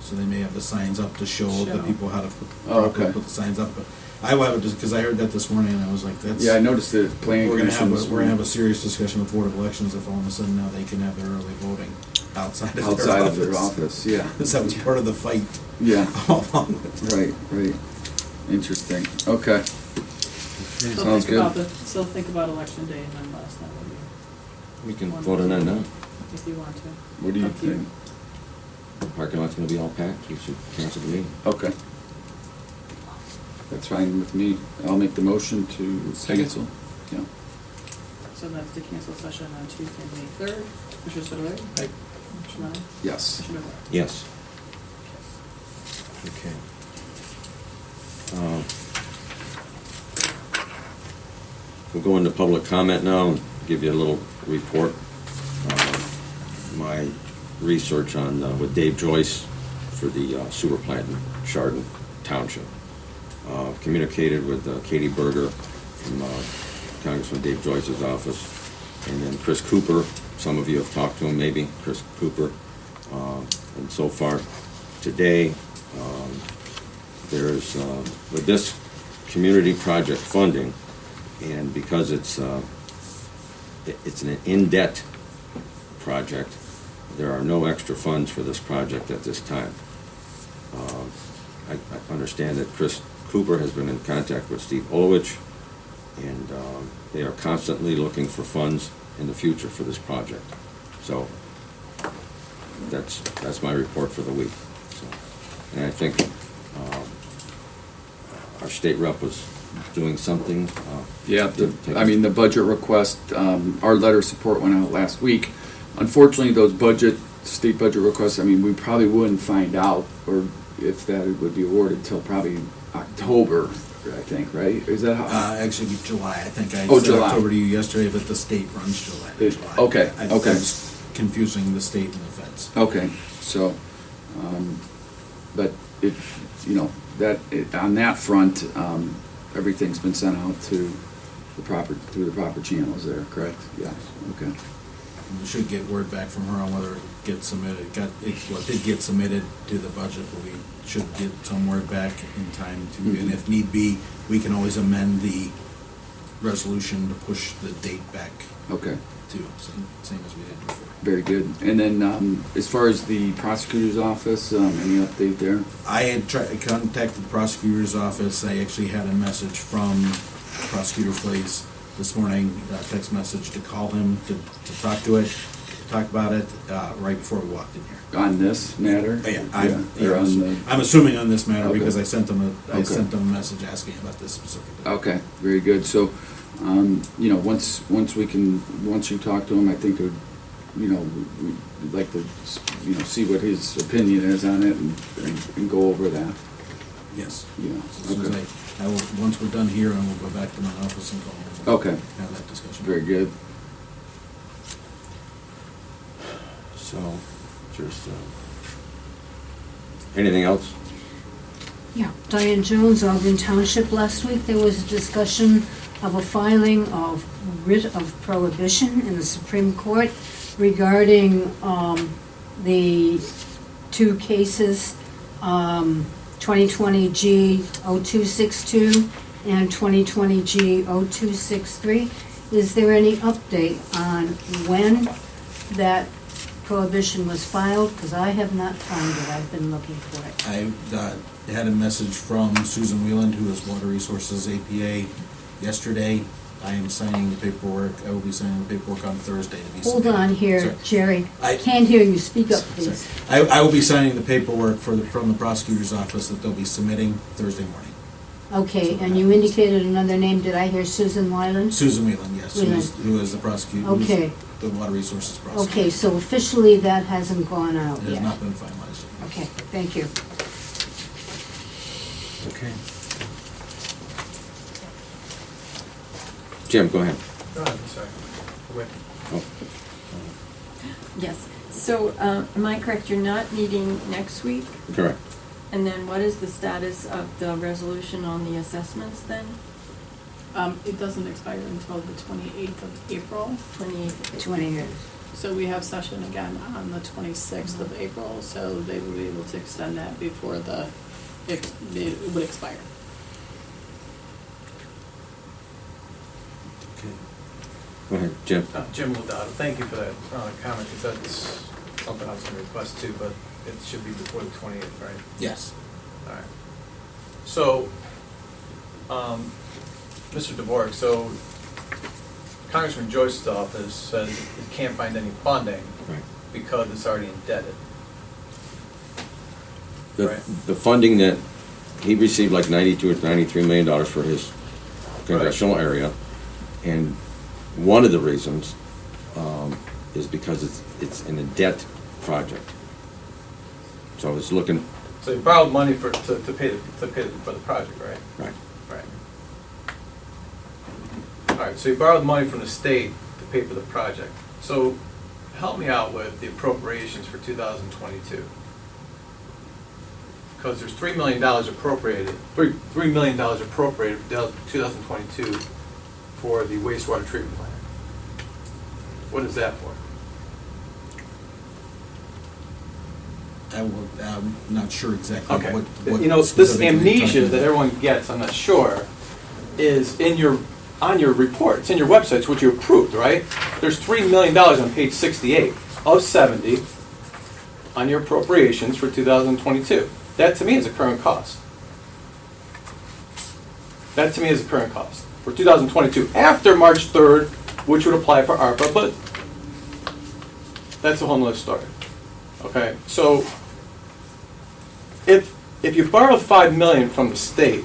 So they may have the signs up to show the Show. people how to Oh, okay. put the signs up. But I will have it just because I heard that this morning and I was like, that's. Yeah, I noticed the planning We're commission. gonna have a serious discussion with Board of Elections if all of a sudden now they can have their early voting outside of their office. Yeah. Because that was part of the fight Yeah. all along with it. Right. Interesting. Okay. Sounds good. Still think about election day and then let us know what We can vote on that now. if you want to. What do you Up to you. think? The parking lot's gonna be all packed, we should cancel the meeting. Okay. That's fine with me. I'll make the motion to Second. cancel. Yeah. So that's the cancel session on Tuesday, May 3rd. Commissioner Spudler? Aye. Commissioner Lennon? Yes. Commissioner DeWort? Yes. Okay. We'll go into public comment now and give you a little report. My research on, with Dave Joyce for the sewer plant in Chardon Township. Communicated with Katie Berger from Congressman Dave Joyce's office, and then Chris Cooper. Some of you have talked to him, maybe, Chris Cooper. And so far today, there's, with this community project funding, and because it's an in-debt project, there are no extra funds for this project at this time. I understand that Chris Cooper has been in contact with Steve Olowich, and they are constantly looking for funds in the future for this project. So that's my report for the week. So, and I think our state rep was doing something. Yeah, the budget request, our letter of support went out last week. Unfortunately, those state budget requests, we probably wouldn't find out, or if that would be awarded till probably October, I think, right? Is that how? Actually, July. I think I said July. October to you yesterday, but the state runs July. Okay, I okay. was confusing the state and the feds. Okay, so, but it, on that front, everything's been sent out through the proper channels there, correct? Yes, okay. We should get word back from her on whether it gets submitted. It did get submitted to the budget, but we should get some word back in time to, and if need be, we can always amend the resolution to push the date back. Okay. Too, same as we did before. Very good. And then, as far as the prosecutor's office, any update there? I had contacted the prosecutor's office. I actually had a message from Prosecutor Flays this morning, a text message to call him to talk about it right before we walked in here. On this matter? I'm assuming on this matter, Okay. because I sent them a Okay. message asking about this specifically. Okay, very good. So, once you talk to him, I think, we'd like to, see what his opinion is on it and go over that. Yes. As soon as I will, once we're done here, and we'll go back to my office and call him. Okay. Have that discussion. Very good. So, just anything else? Yeah, Diane Jones, Ogden Township. Last week, there was a discussion of a filing of writ of prohibition in the Supreme Court regarding the two cases, 2020G0262 and 2020G0263. Is there any update on when that prohibition was filed? Because I have not found it. I've been looking for it. I had a message from Susan Wheeland, who is Water Resources APA, yesterday. I am signing the paperwork. I will be signing the paperwork on Thursday to be Hold submitted. on here, Sorry. Jerry. I- I can't hear you. Speak up, please. I will be signing the paperwork from the prosecutor's office that they'll be submitting Thursday morning. Okay, and you indicated another name. Did I hear Susan Wyland? Susan Wheeland, yes, Wheeland. who is the prosecutor. Okay. The Water Resources prosecutor. Okay, so officially that hasn't gone out It has yet. not been finalized. Okay, thank you. Okay. Jim, go ahead. I'm sorry. Wait. Oh. Yes, so am I correct, you're not meeting next week? Correct. And then what is the status of the resolution on the assessments then? It doesn't expire until the 28th of April. 28th. 20 years. So we have session again on the 26th of April, so they will be able to extend that before it would expire. Go ahead, Jim. Jim Lodato, thank you for that comment, because that's something I was going to request too, but it should be before the 28th, right? Yes. All right. So, Mr. DeVork, so Congressman Joyce's office says it can't find any funding Right. because it's already indebted. The, Right. the funding that he received, like $92 or $93 million for his congressional area, and one of the reasons is because it's an debt project. So it's looking. So you borrowed money to pay for the project, right? Right. Right. All right. So you borrowed money from the state to pay for the project. So help me out with the appropriations for 2022. because there's $3 million appropriated, $3 million appropriated for 2022 for the wastewater treatment plant. What is that for? I'm not sure exactly Okay. what. You know, this specifically you're amnesia talking that about. everyone gets, I'm not sure, is on your report. It's in your website. It's what you approved, right? There's $3 million on page 68 of 70 on your appropriations for 2022. That to me is a current cost. That to me is a current cost for 2022 after March 3rd, which would apply for ARPA, but that's a whole nother story. Okay, so if you borrow $5 million from the state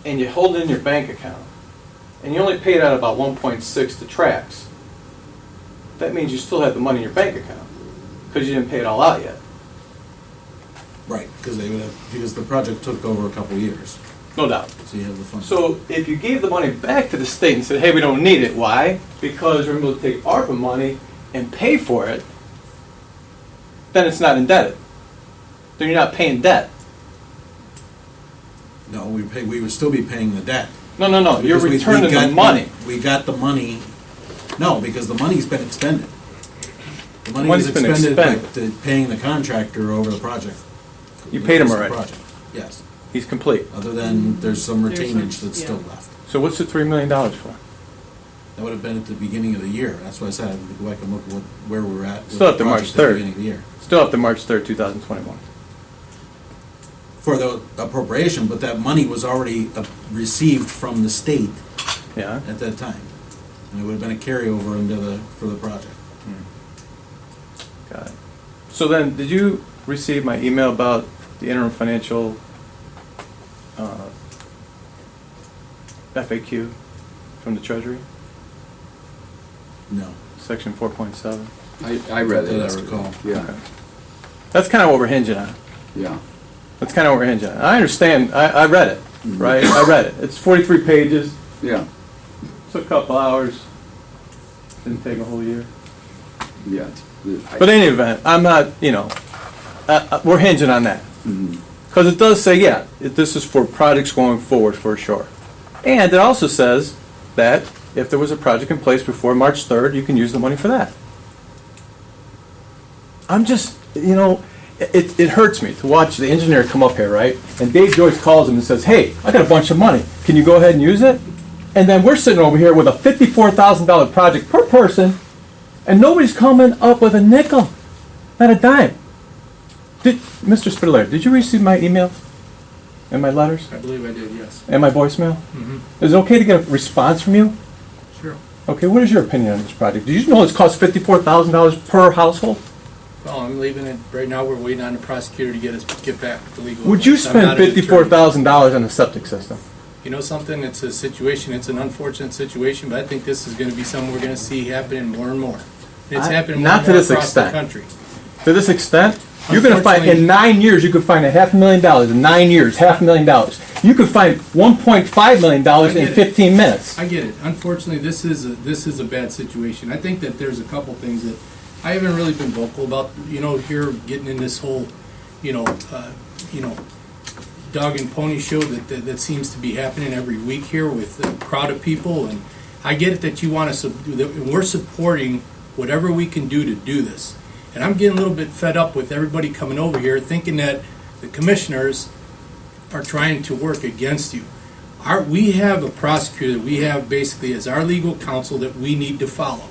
and you hold it in your bank account and you only paid out about 1.6 to Trax, that means you still have the money in your bank account because you didn't pay it all out yet. Right, because the project took over a couple years, No doubt. so you have the funds. So if you gave the money back to the state and said, hey, we don't need it, why? Because we're able to take ARPA money and pay for it, then it's not indebted. Then you're not paying debt. No, we would still be paying the debt. No, you're Because we returning got the money. We got the money, no, because the money's been expended. The money Money's was been expended by expended. paying the contractor over the project. You paid him The already. project, yes. He's complete. Other than there's some There's some- retainage that's still yeah. left. So what's the $3 million for? That would have been at the beginning of the year. That's why I said I have to go back and look at where we're at. with Still the up to March project at the 3rd. beginning of the year. Still up to March 3rd, 2021. For the appropriation, but that money was already received from the state Yeah? at that time. And it would have been a carryover for the project. Got it. So then, did you receive my email about the interim financial FAQ from the Treasury, No. section 4.7? I read it. That I recall. Yeah, Okay. That's kind of what we're hinging on. yeah. That's kind of what we're hinging on. I understand, I read it, right? I read it. It's 43 pages, Yeah, took a couple hours, didn't take a whole year. yeah. But in any event, I'm not, we're hinging on that. Mhm. Because it does say, yeah, this is for projects going forward for sure. And it also says that if there was a project in place before March 3rd, you can use the money for that. I'm just, it hurts me to watch the engineer come up here, right? And Dave Joyce calls him and says, hey, I got a bunch of money. Can you go ahead and use it? And then we're sitting over here with a $54,000 project per person, and nobody's coming up with a nickel, not a dime. Mr. Spitaler, did you receive my emails and my letters I believe I did, yes. and my voicemail? Mhm. Is it okay to get a response from you? Sure. Okay, what is your opinion on this project? Did you know it's cost $54,000 per household? Well, I'm leaving it, right now, we're waiting on the prosecutor to get back with the legal. Would you advice. I'm spend not an attorney. $54,000 on a septic system? You know something, it's a situation, it's an unfortunate situation, but I think this is gonna be something we're gonna see happening more and more. It's happening more not and to more this across the extent. country. To this extent, you're going to find, in Unfortunately- 9 years, you could find $500,000. In 9 years, $500,000. You could find $1.5 million I in get it. 15 minutes. I get it. Unfortunately, this is a bad situation. I think that there's a couple things that I haven't really been vocal about, here getting in this whole, dog and pony show that seems to be happening every week here with a crowd of people. And I get it that you want to, we're supporting whatever we can do to do this. And I'm getting a little bit fed up with everybody coming over here thinking that the commissioners are trying to work against you. We have a prosecutor that we have basically as our legal counsel that we need to follow,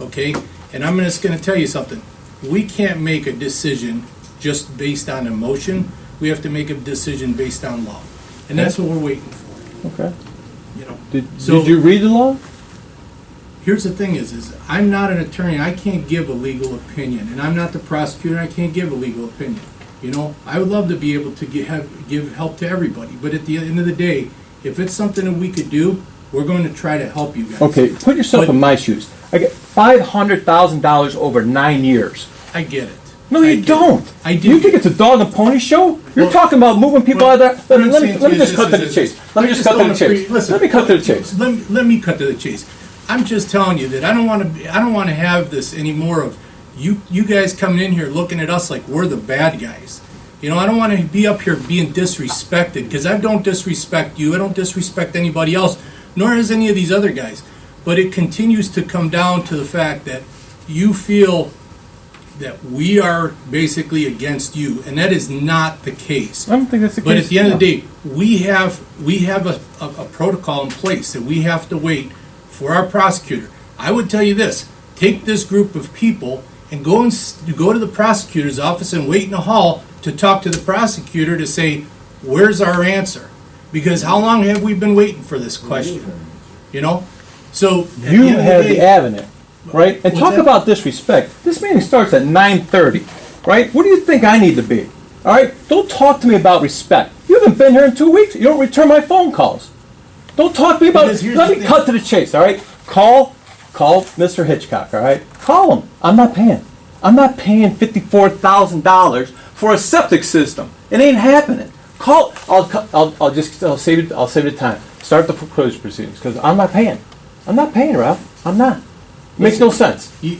okay? And I'm just going to tell you something. We can't make a decision just based on emotion. We have to make a decision based on law. And that's what we're waiting for, Okay. So- Did you read the law? Here's the thing is I'm not an attorney. I can't give a legal opinion. And I'm not the prosecutor. I can't give a legal opinion. I would love to be able to give help to everybody. But at the end of the day, if it's something that we could do, we're going to try to help you guys. Okay, put yourself But- in my shoes. I get $500,000 over 9 years. I get it. No, you get it. don't. I do. You think it's a dog and pony show? You're Well- talking about moving people out of there. What I'm Let saying me to you just is cut to this, the is chase. Let me I just just cut to don't the chase. agree- listen, Let me cut to the chase. Let me cut to the chase. I'm just telling you that I don't want to have this anymore of you guys coming in here looking at us like we're the bad guys. You know, I don't want to be up here being disrespected, because I don't disrespect you, I don't disrespect anybody else, nor has any of these other guys. But it continues to come down to the fact that you feel that we are basically against you, and that is not the case. I don't think that's the But case. at the end of the day, we have a protocol in place that we have to wait for our prosecutor. I would tell you this: take this group of people and go to the prosecutor's office and wait in the hall to talk to the prosecutor to say, where's our answer? Because how long have we been waiting for this question? You know, so at the You end of have the the day, avenue, right? And What's talk that? about disrespect. This meeting starts at 9:30, right? What do you think I need to be? All right? Don't talk to me about respect. You haven't been here in 2 weeks. You don't return my phone calls. Don't talk to me about. Because here's Let the me thing. cut to the chase. All right? Call Mr. Hitchcock. All right? Call him. I'm not paying. I'm not paying $54,000 for a septic system. It ain't happening. Call. I'll save the time. Start the foreclosure proceedings because I'm not paying. I'm not paying, Ralph. I'm not. Makes no sense. You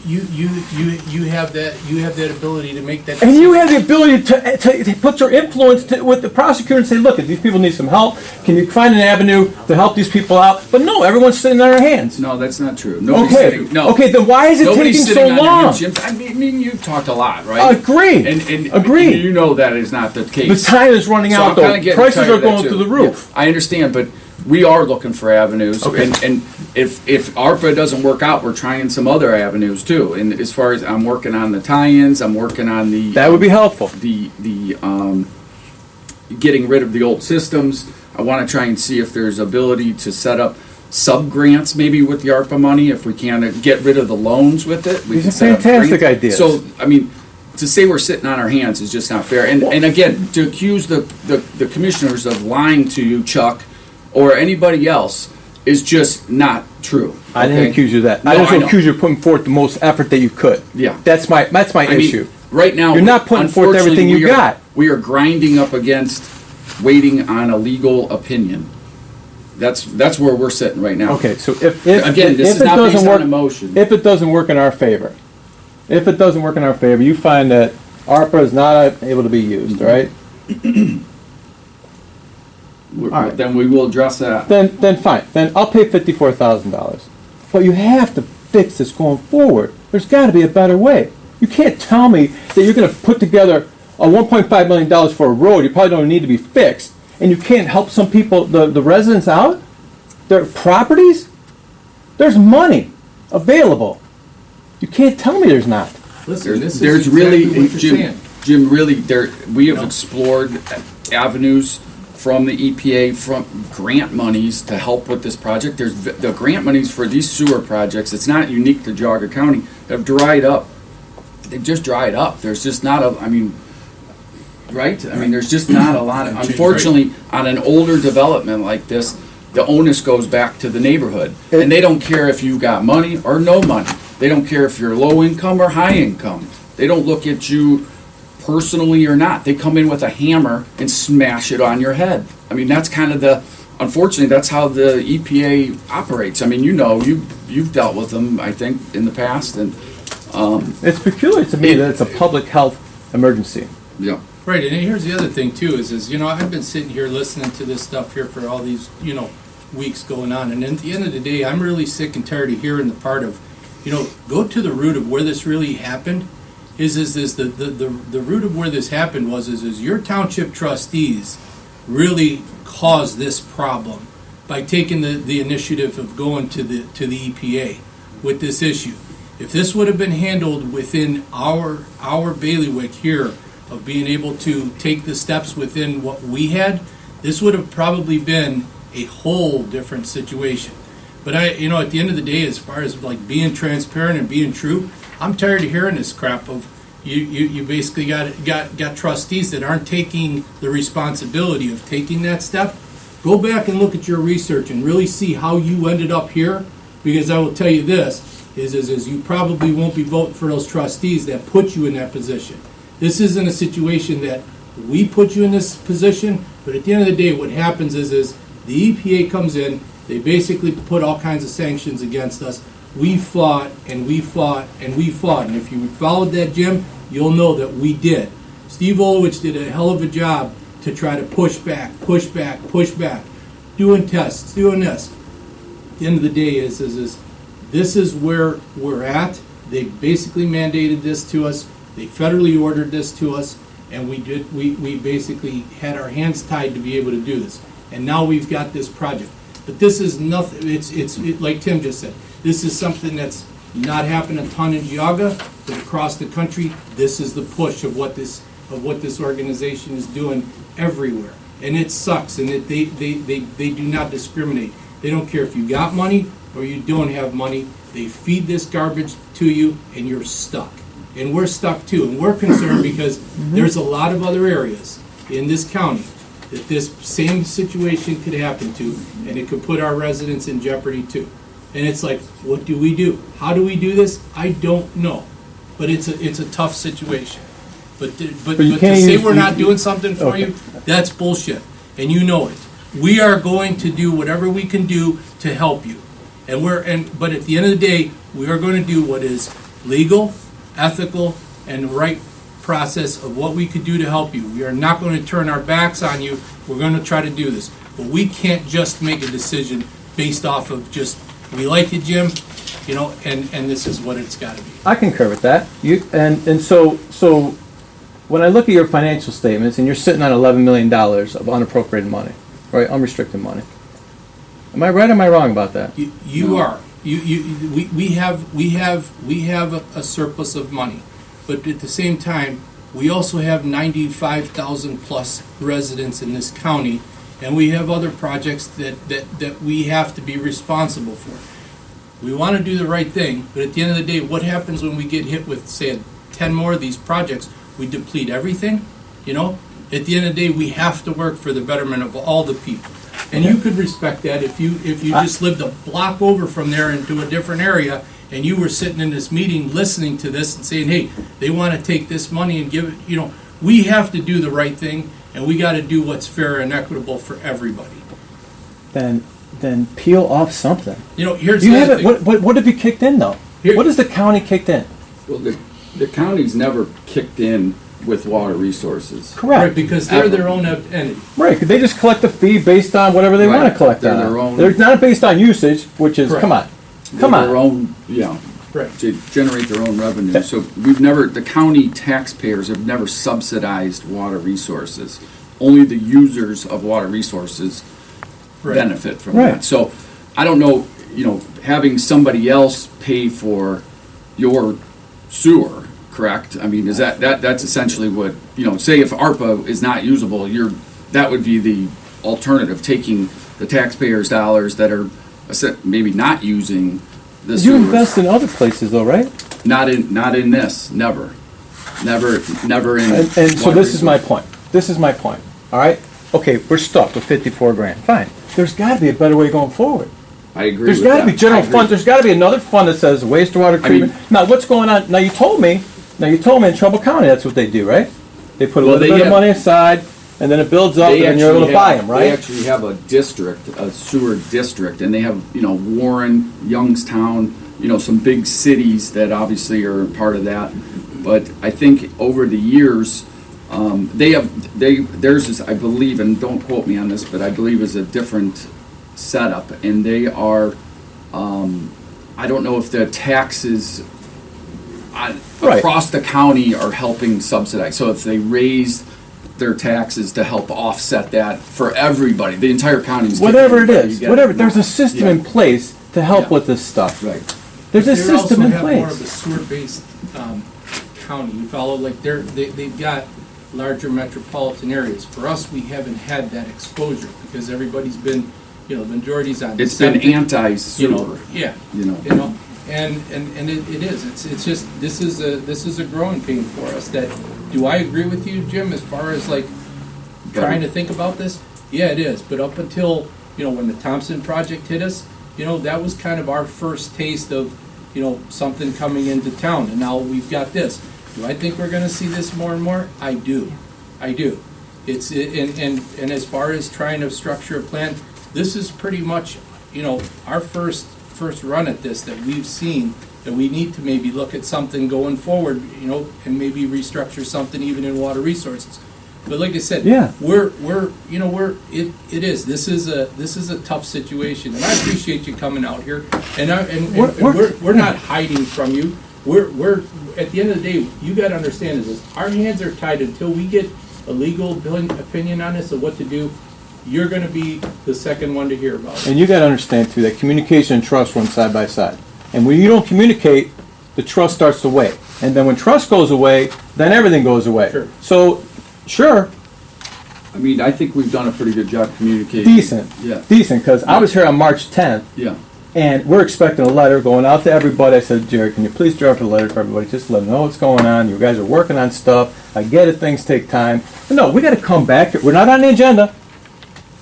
have that ability to make that. And you have the ability to put your influence with the prosecutor and say, look, if these people need some help, can you find an avenue to help these people out? But no, everyone's sitting on their hands. No, that's not true. Nobody's Okay. sitting, no. Okay, then why is it Nobody's taking so sitting on their long? hands, Jim. I mean, you've talked a lot, right? Agreed. And Agreed. you know that is not the case. The time is running So out, I'm though. kinda getting Prices tired are of that, going too. through the roof. Yeah, I understand, but we are looking for avenues. Okay. And if ARPA doesn't work out, we're trying some other avenues too. And as far as I'm working on the tie-ins, I'm working on the That would be helpful. the getting rid of the old systems. I want to try and see if there's ability to set up sub-grants maybe with the ARPA money, if we can get rid of the loans with it. We These can are set up fantastic grants. ideas. So, I mean, to say we're sitting on our hands is just not fair. And again, to accuse the commissioners of lying to you, Chuck, or anybody else is just not true. I didn't okay? accuse you of that. No, I just I know. accuse you of putting forth the most effort that you could. Yeah. That's my I mean, issue. right now, You're not putting forth everything you unfortunately, got. We are grinding up against waiting on a legal opinion. That's where we're sitting right now. Okay, so if Again, this if is it not doesn't based work, on emotion. if it doesn't work in our favor, you find that ARPA is not able to be used, right? We're- all right. Then we will address that. Then fine. Then I'll pay $54,000. But you have to fix this going forward. There's got to be a better way. You can't tell me that you're going to put together a $1.5 million for a road you probably don't need to be fixed, and you can't help some people, the residents out, their properties. There's money available. You can't tell me there's not. There's really, Jim, really, we have explored avenues from the EPA, from grant monies to help with this project. There's the grant monies for these sewer projects. It's not unique to Geauga County. Have dried up. They've just dried up. There's just not a. I mean, right? I mean, there's just not a lot. Unfortunately, on an older development like this, the onus goes back to the neighborhood, and they don't care if you've got money or no money. They don't care if you're low income or high income. They don't look at you personally or not. They come in with a hammer and smash it on your head. I mean, that's kind of unfortunately, that's how the EPA operates. I mean, you've dealt with them, I think, in the past, and It's peculiar to me that it's a public health emergency. yeah. Right, and here's the other thing too, is I've been sitting here listening to this stuff here for all these, weeks going on, and at the end of the day, I'm really sick and tired of hearing the part of, go to the root of where this really happened, the root of where this happened was your township trustees really caused this problem by taking the initiative of going to the EPA with this issue. If this would have been handled within our bailiwick here of being able to take the steps within what we had, this would have probably been a whole different situation. But at the end of the day, as far as like being transparent and being true, I'm tired of hearing this crap of you basically got trustees that aren't taking the responsibility of taking that step. Go back and look at your research and really see how you ended up here, because I will tell you this, is you probably won't be voting for those trustees that put you in that position. This isn't a situation that we put you in this position, but at the end of the day, what happens is the EPA comes in, they basically put all kinds of sanctions against us. We fought, and we fought, and we fought. And if you followed that, Jim, you'll know that we did. Steve Olowich did a hell of a job to try to push back, doing tests, doing this. At the end of the day is this is where we're at. They basically mandated this to us. They federally ordered this to us, and we basically had our hands tied to be able to do this. And now we've got this project. But this is nothing, it's like Tim just said, this is something that's not happened a ton in Geauga, but across the country, this is the push of what this organization is doing everywhere. And it sucks, and they do not discriminate. They don't care if you got money or you don't have money. They feed this garbage to you, and you're stuck. And we're stuck too, and we're concerned because there's a lot of other areas in this county that this same situation could happen to, and it could put our residents in jeopardy too. And it's like, what do we do? How do we do this? I don't know, but it's a tough situation. But to say we're not doing something for you, that's bullshit, and you know it. We are going to do whatever we can do to help you, but at the end of the day, we are going to do what is legal, ethical, and the right process of what we could do to help you. We are not going to turn our backs on you. We're going to try to do this, but we can't just make a decision based off of just we like you, Jim, and this is what it's got to be. I concur with that. So when I look at your financial statements, and you're sitting on $11 million of unappropriated money, right, unrestricted money. Am I right or am I wrong about that? You are. We have a surplus of money, but at the same time, we also have 95,000 plus residents in this county, and we have other projects that we have to be responsible for. We want to do the right thing, but at the end of the day, what happens when we get hit with, say, 10 more of these projects? We deplete everything, At the end of the day, we have to work for the betterment of all the people. And you could respect that if you just lived a block over from there into a different area, and you were sitting in this meeting listening to this and saying, hey, they want to take this money and give it, we have to do the right thing, and we got to do what's fair and equitable for everybody. Then peel off something. Here's you the have other thing. What have you kicked in, though? What has the county kicked in? Well, the county's never kicked in with water resources. Correct. Right, because they're their own entity. Right, they just collect a fee based on whatever they want to collect They're on. their own- They're not based on usage, which is, Correct. come on. Their own, Right. to generate their own revenue. So the county taxpayers have never subsidized water resources. Only the users of water resources Right. benefit from Right. that. So I don't know, having somebody else pay for your sewer, correct? I mean, is that's essentially what, say if ARPA is not usable, that would be the alternative, taking the taxpayers' dollars that are maybe not using the You sewers. invest in other places, though, right? Not in this, never in. And so water this is my resources. point. This is my point. All right? Okay, we're stuck with 54 grand. Fine. There's got to be a better way going forward. I agree. There's with got to that. be general I agree. fund. There's got to be another fund that says wastewater treatment. Now, what's going on? Now, you told me in Trumbull County that's what they do, right? They put a Well, little they bit of have- money aside, and then it builds up, and then you're able to buy them, They right? actually have a district, a sewer district, and they have, Warren, Youngstown, some big cities that obviously are part of that. But I think over the years, theirs is, I believe, and don't quote me on this, but I believe is a different setup, and they are, I don't know if the taxes Right. across the county are helping subsidize. So if they raise their taxes to help offset that for everybody, the entire county's getting Whatever it everybody, is, you get whatever. it. There's a system in place to help with this stuff. Right. There's a They system also in have more of a place. sewer-based county. You follow, like they've got larger metropolitan areas. For us, we haven't had that exposure because everybody's been, the majority's on. It's been septic, anti-sewer. Yeah. And it is. It's just this is a growing pain for us. That do I agree with you, Jim? As far as like trying to think about this, yeah, it is. But up until when the Thompson project hit us, that was kind of our first taste of something coming into town, and now we've got this. Do I think we're going to see this more and more? I do. It's and as far as trying to structure a plan, this is pretty much our first first run at this that we've seen, that we need to maybe look at something going forward, you know, and maybe restructure something even in water resources. But like I said, Yeah. this is a tough situation, and I appreciate you coming out here, and We're- we're not hiding from you. We're, at the end of the day, you gotta understand is this, our hands are tied until we get a legal opinion on this of what to do. You're gonna be the second one to hear about it. And you gotta understand too, that communication and trust run side by side. And when you don't communicate, the trust starts to wane. And then when trust goes away, then everything goes away. Sure. So, sure, I mean, I think we've done a pretty good job communicating. decent. Yeah. Decent, because I was here on March 10th, Yeah. and we're expecting a letter going out to everybody. I said, Jerry, can you please draft a letter for everybody? Just let them know what's going on. You guys are working on stuff. I get it, things take time. But no, we gotta come back. We're not on the agenda.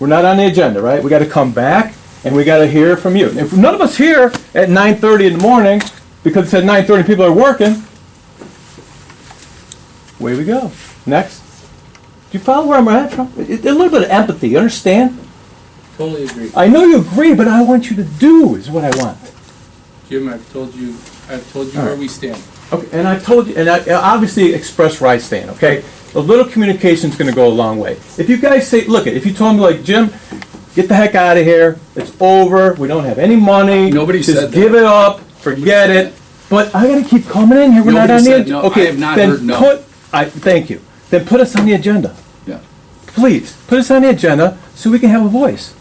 We're not on the agenda, right? We gotta come back, and we gotta hear from you. If none of us here at 9:30 in the morning, because it said 9:30 people are working, away we go. Next. Do you follow where I'm at from? A little bit of empathy, you understand? Totally agree. I know you agree, but I want you to do is what I want. Jim, I've told you All where right. we stand. Okay, and I told you, and I obviously expressed where I stand, okay? A little communication's gonna go a long way. If you guys say, look, if you told me like, Jim, get the heck out of here, it's over, we don't have any money. Nobody just said that. give it up, forget it. But I gotta keep coming in here, we're not Nobody on the. said no. Okay, I have not then heard no. thank you. Then put us on the agenda. Yeah. Please, put us on the agenda so we can have a voice.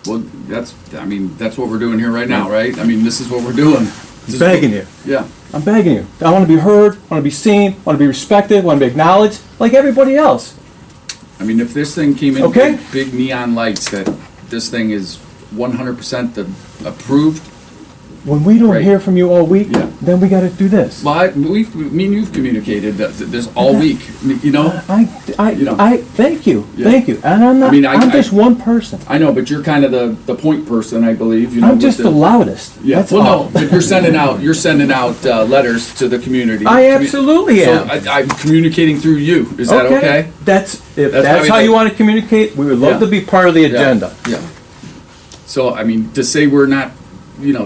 Well, that's what we're doing here right now, right? I mean, this is what we're doing. This is Begging what- you. Yeah. I'm begging you. I want to be heard, I want to be seen, I want to be respected, I want to be acknowledged, like everybody else. I mean, if this thing came in Okay. big neon lights that this thing is 100% approved, When we don't Right. hear from you all week, Yeah. then we got to do this. well, me and you've communicated this all week, you know? You know. I thank you, Yeah. thank you. And I'm not, I mean, I'm just one person. I know, but you're kind of the point person, I believe, you know? I'm with just the loudest. Yeah, That's well, all. no, but you're sending out letters to the community. I absolutely So am. I'm communicating through you. Is that okay? If That's that's how how we- you want to communicate, we would love Yeah. to be part of the Yeah, agenda. Yeah. So, I mean, to say we're not,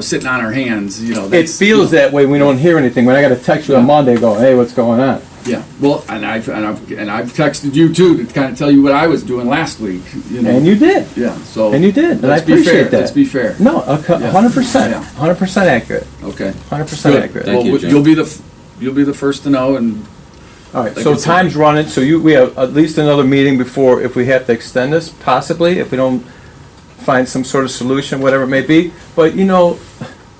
sitting on our hands, It that's. feels that way. We don't hear anything. When I got to text you on Yeah. Monday, going, "Hey, what's going on?" Yeah, well, and I've texted you too to kind of tell you what I was doing last week, you know. And you did. Yeah, so. And you did, and I let's be fair, appreciate that. Let's be fair. No, Yeah. 100%, Yeah. 100% accurate, Okay. 100% Good. accurate. Thank Well, you, Jim. you'll be the first to know, and All right, Like so I said. time's running, so we have at least another meeting before, if we have to extend this, possibly, if we don't find some sort of solution, whatever it may be. But,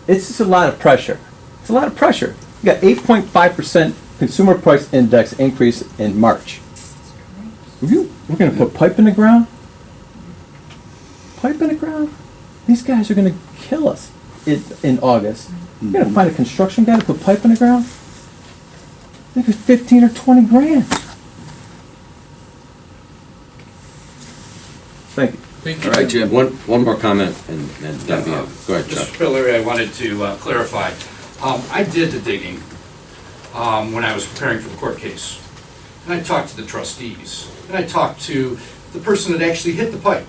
it's just a lot of pressure. It's a lot of pressure. You got 8.5% consumer price index increase in March. We're gonna put pipe in the ground? Pipe in the ground? These guys are gonna kill us in August. You're gonna find a construction guy to put pipe in the ground? Maybe 15 or 20 grand. Thank you. Thank you. all right, Jim. One more comment, and Debbie, go ahead, Chuck. Mr. Pillar, I wanted to clarify. I did the digging when I was preparing for the court case. And I talked to the trustees. And I talked to the person that actually hit the pipe.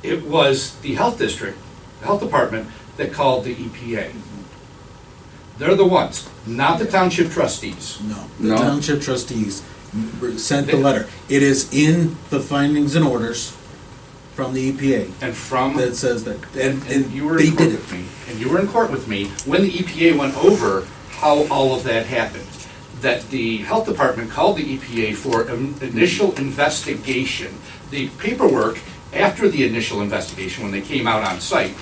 It was the health district, the health department, that called the EPA. They're the ones, not the township trustees. No, the No. township trustees sent the letter. It is in the findings and orders from the EPA And from, that says that, and you were they in court did it. with me, and you were in court with me when the EPA went over how all of that happened. That the health department called the EPA for an initial investigation. The paperwork after the initial investigation, when they came out on site,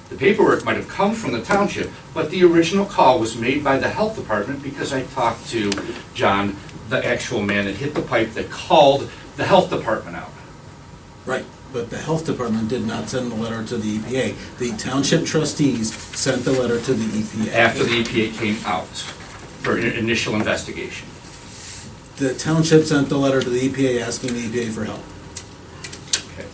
the paperwork might have come from the township, but the original call was made by the health department because I talked to John, the actual man that hit the pipe, that called the health department out. Right, but the health department did not send the letter to the EPA. The township trustees sent the letter to the EPA. After the EPA came out for an initial investigation. The township sent the letter to the EPA asking the EPA for help. Okay.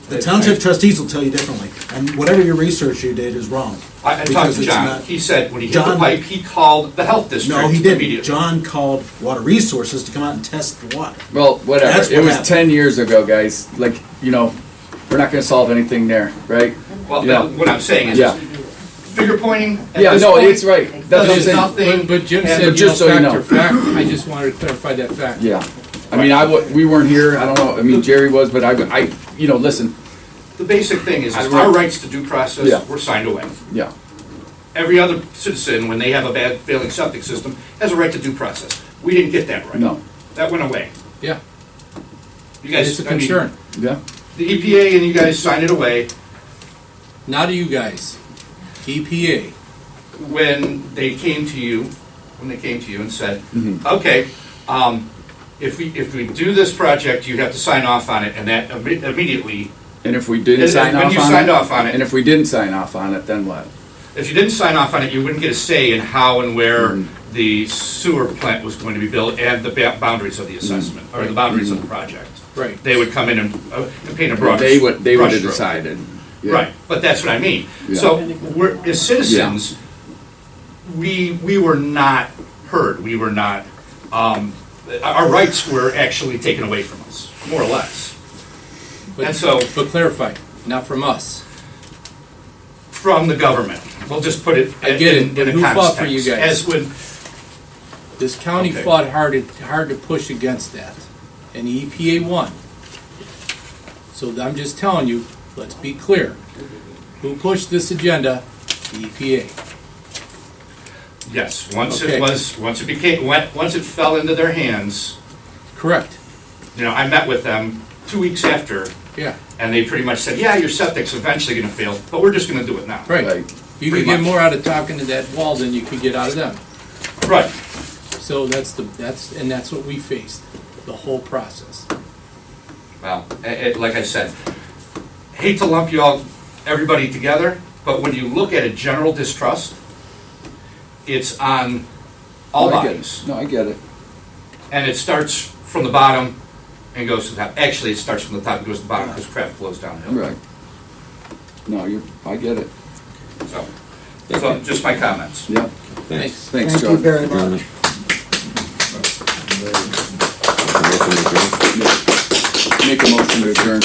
The township trustees will tell you differently, and whatever your research you did is wrong. I talked Because to it's John. not- He said when he hit the John- pipe, he called the health district No, he didn't. immediately. John called Water Resources to come out and test the water. Well, whatever. That's It what was happened. 10 years ago, guys. Like, we're not going to solve anything there, right? Well, Yeah. what I'm saying is, Yeah. finger pointing at Yeah, this no, point it's right. That's what I'm does saying. nothing. But Jim and- said, But you know, just so you fact know. or fact, I just wanted to clarify that fact. Yeah. I mean, we weren't here, I don't know, I mean, Jerry was, but I, you know, listen, The basic thing is I- our rights to due process Yeah. were signed away. yeah. Every other citizen, when they have a bad failing septic system, has a right to due process. We didn't get that right. No. That went away. Yeah. You guys, It's a I mean, concern. Yeah. The EPA and you guys signed it away Not you guys, EPA. when they came to you and said, Mhm. okay, if we do this project, you have to sign off on it, and that immediately, And if we didn't And sign when off you on it? signed off on it- And if we didn't sign off on it, then what? if you didn't sign off on it, you wouldn't get a say in how and where Mhm. the sewer plant was going to be built and the boundaries of the assessment, or the boundaries of the project. Right. They would come in and paint a brush. They would brush have stroke. decided. Yeah. Right, but that's what I mean. Yeah. So, we're, as citizens, we were not heard, we were not, our rights were actually taken away from us, more or less. But- And so- But clarify, not from us. From the government, we'll just put it I get it, in but a who fought for you context. guys? As when, This county Okay. fought hard to push against that, and the EPA won. So I'm just telling you, let's be clear. Who pushed this agenda? The EPA. yes, once Okay. once it fell into their hands, Correct. you know, I met with them 2 weeks after, Yeah, and they pretty much said, yeah, your septic's eventually gonna fail, but we're just gonna do it now. right. Right. You Pretty could get much. more out of talking to that wall than you could get out of them. Right. So that's what we faced, the whole process. Well, like I said, hate to lump you all, everybody together, but when you look at a general distrust, it's on all No, I get it. bodies. No, I get it. And it starts from the bottom and goes to the top. Actually, it starts from the top and goes to the bottom because crap flows downhill. Right. No, I get it. So just my comments. Yep. Thanks. Thanks, Thank you John. very much. Motion to adjourn? Make a motion to adjourn.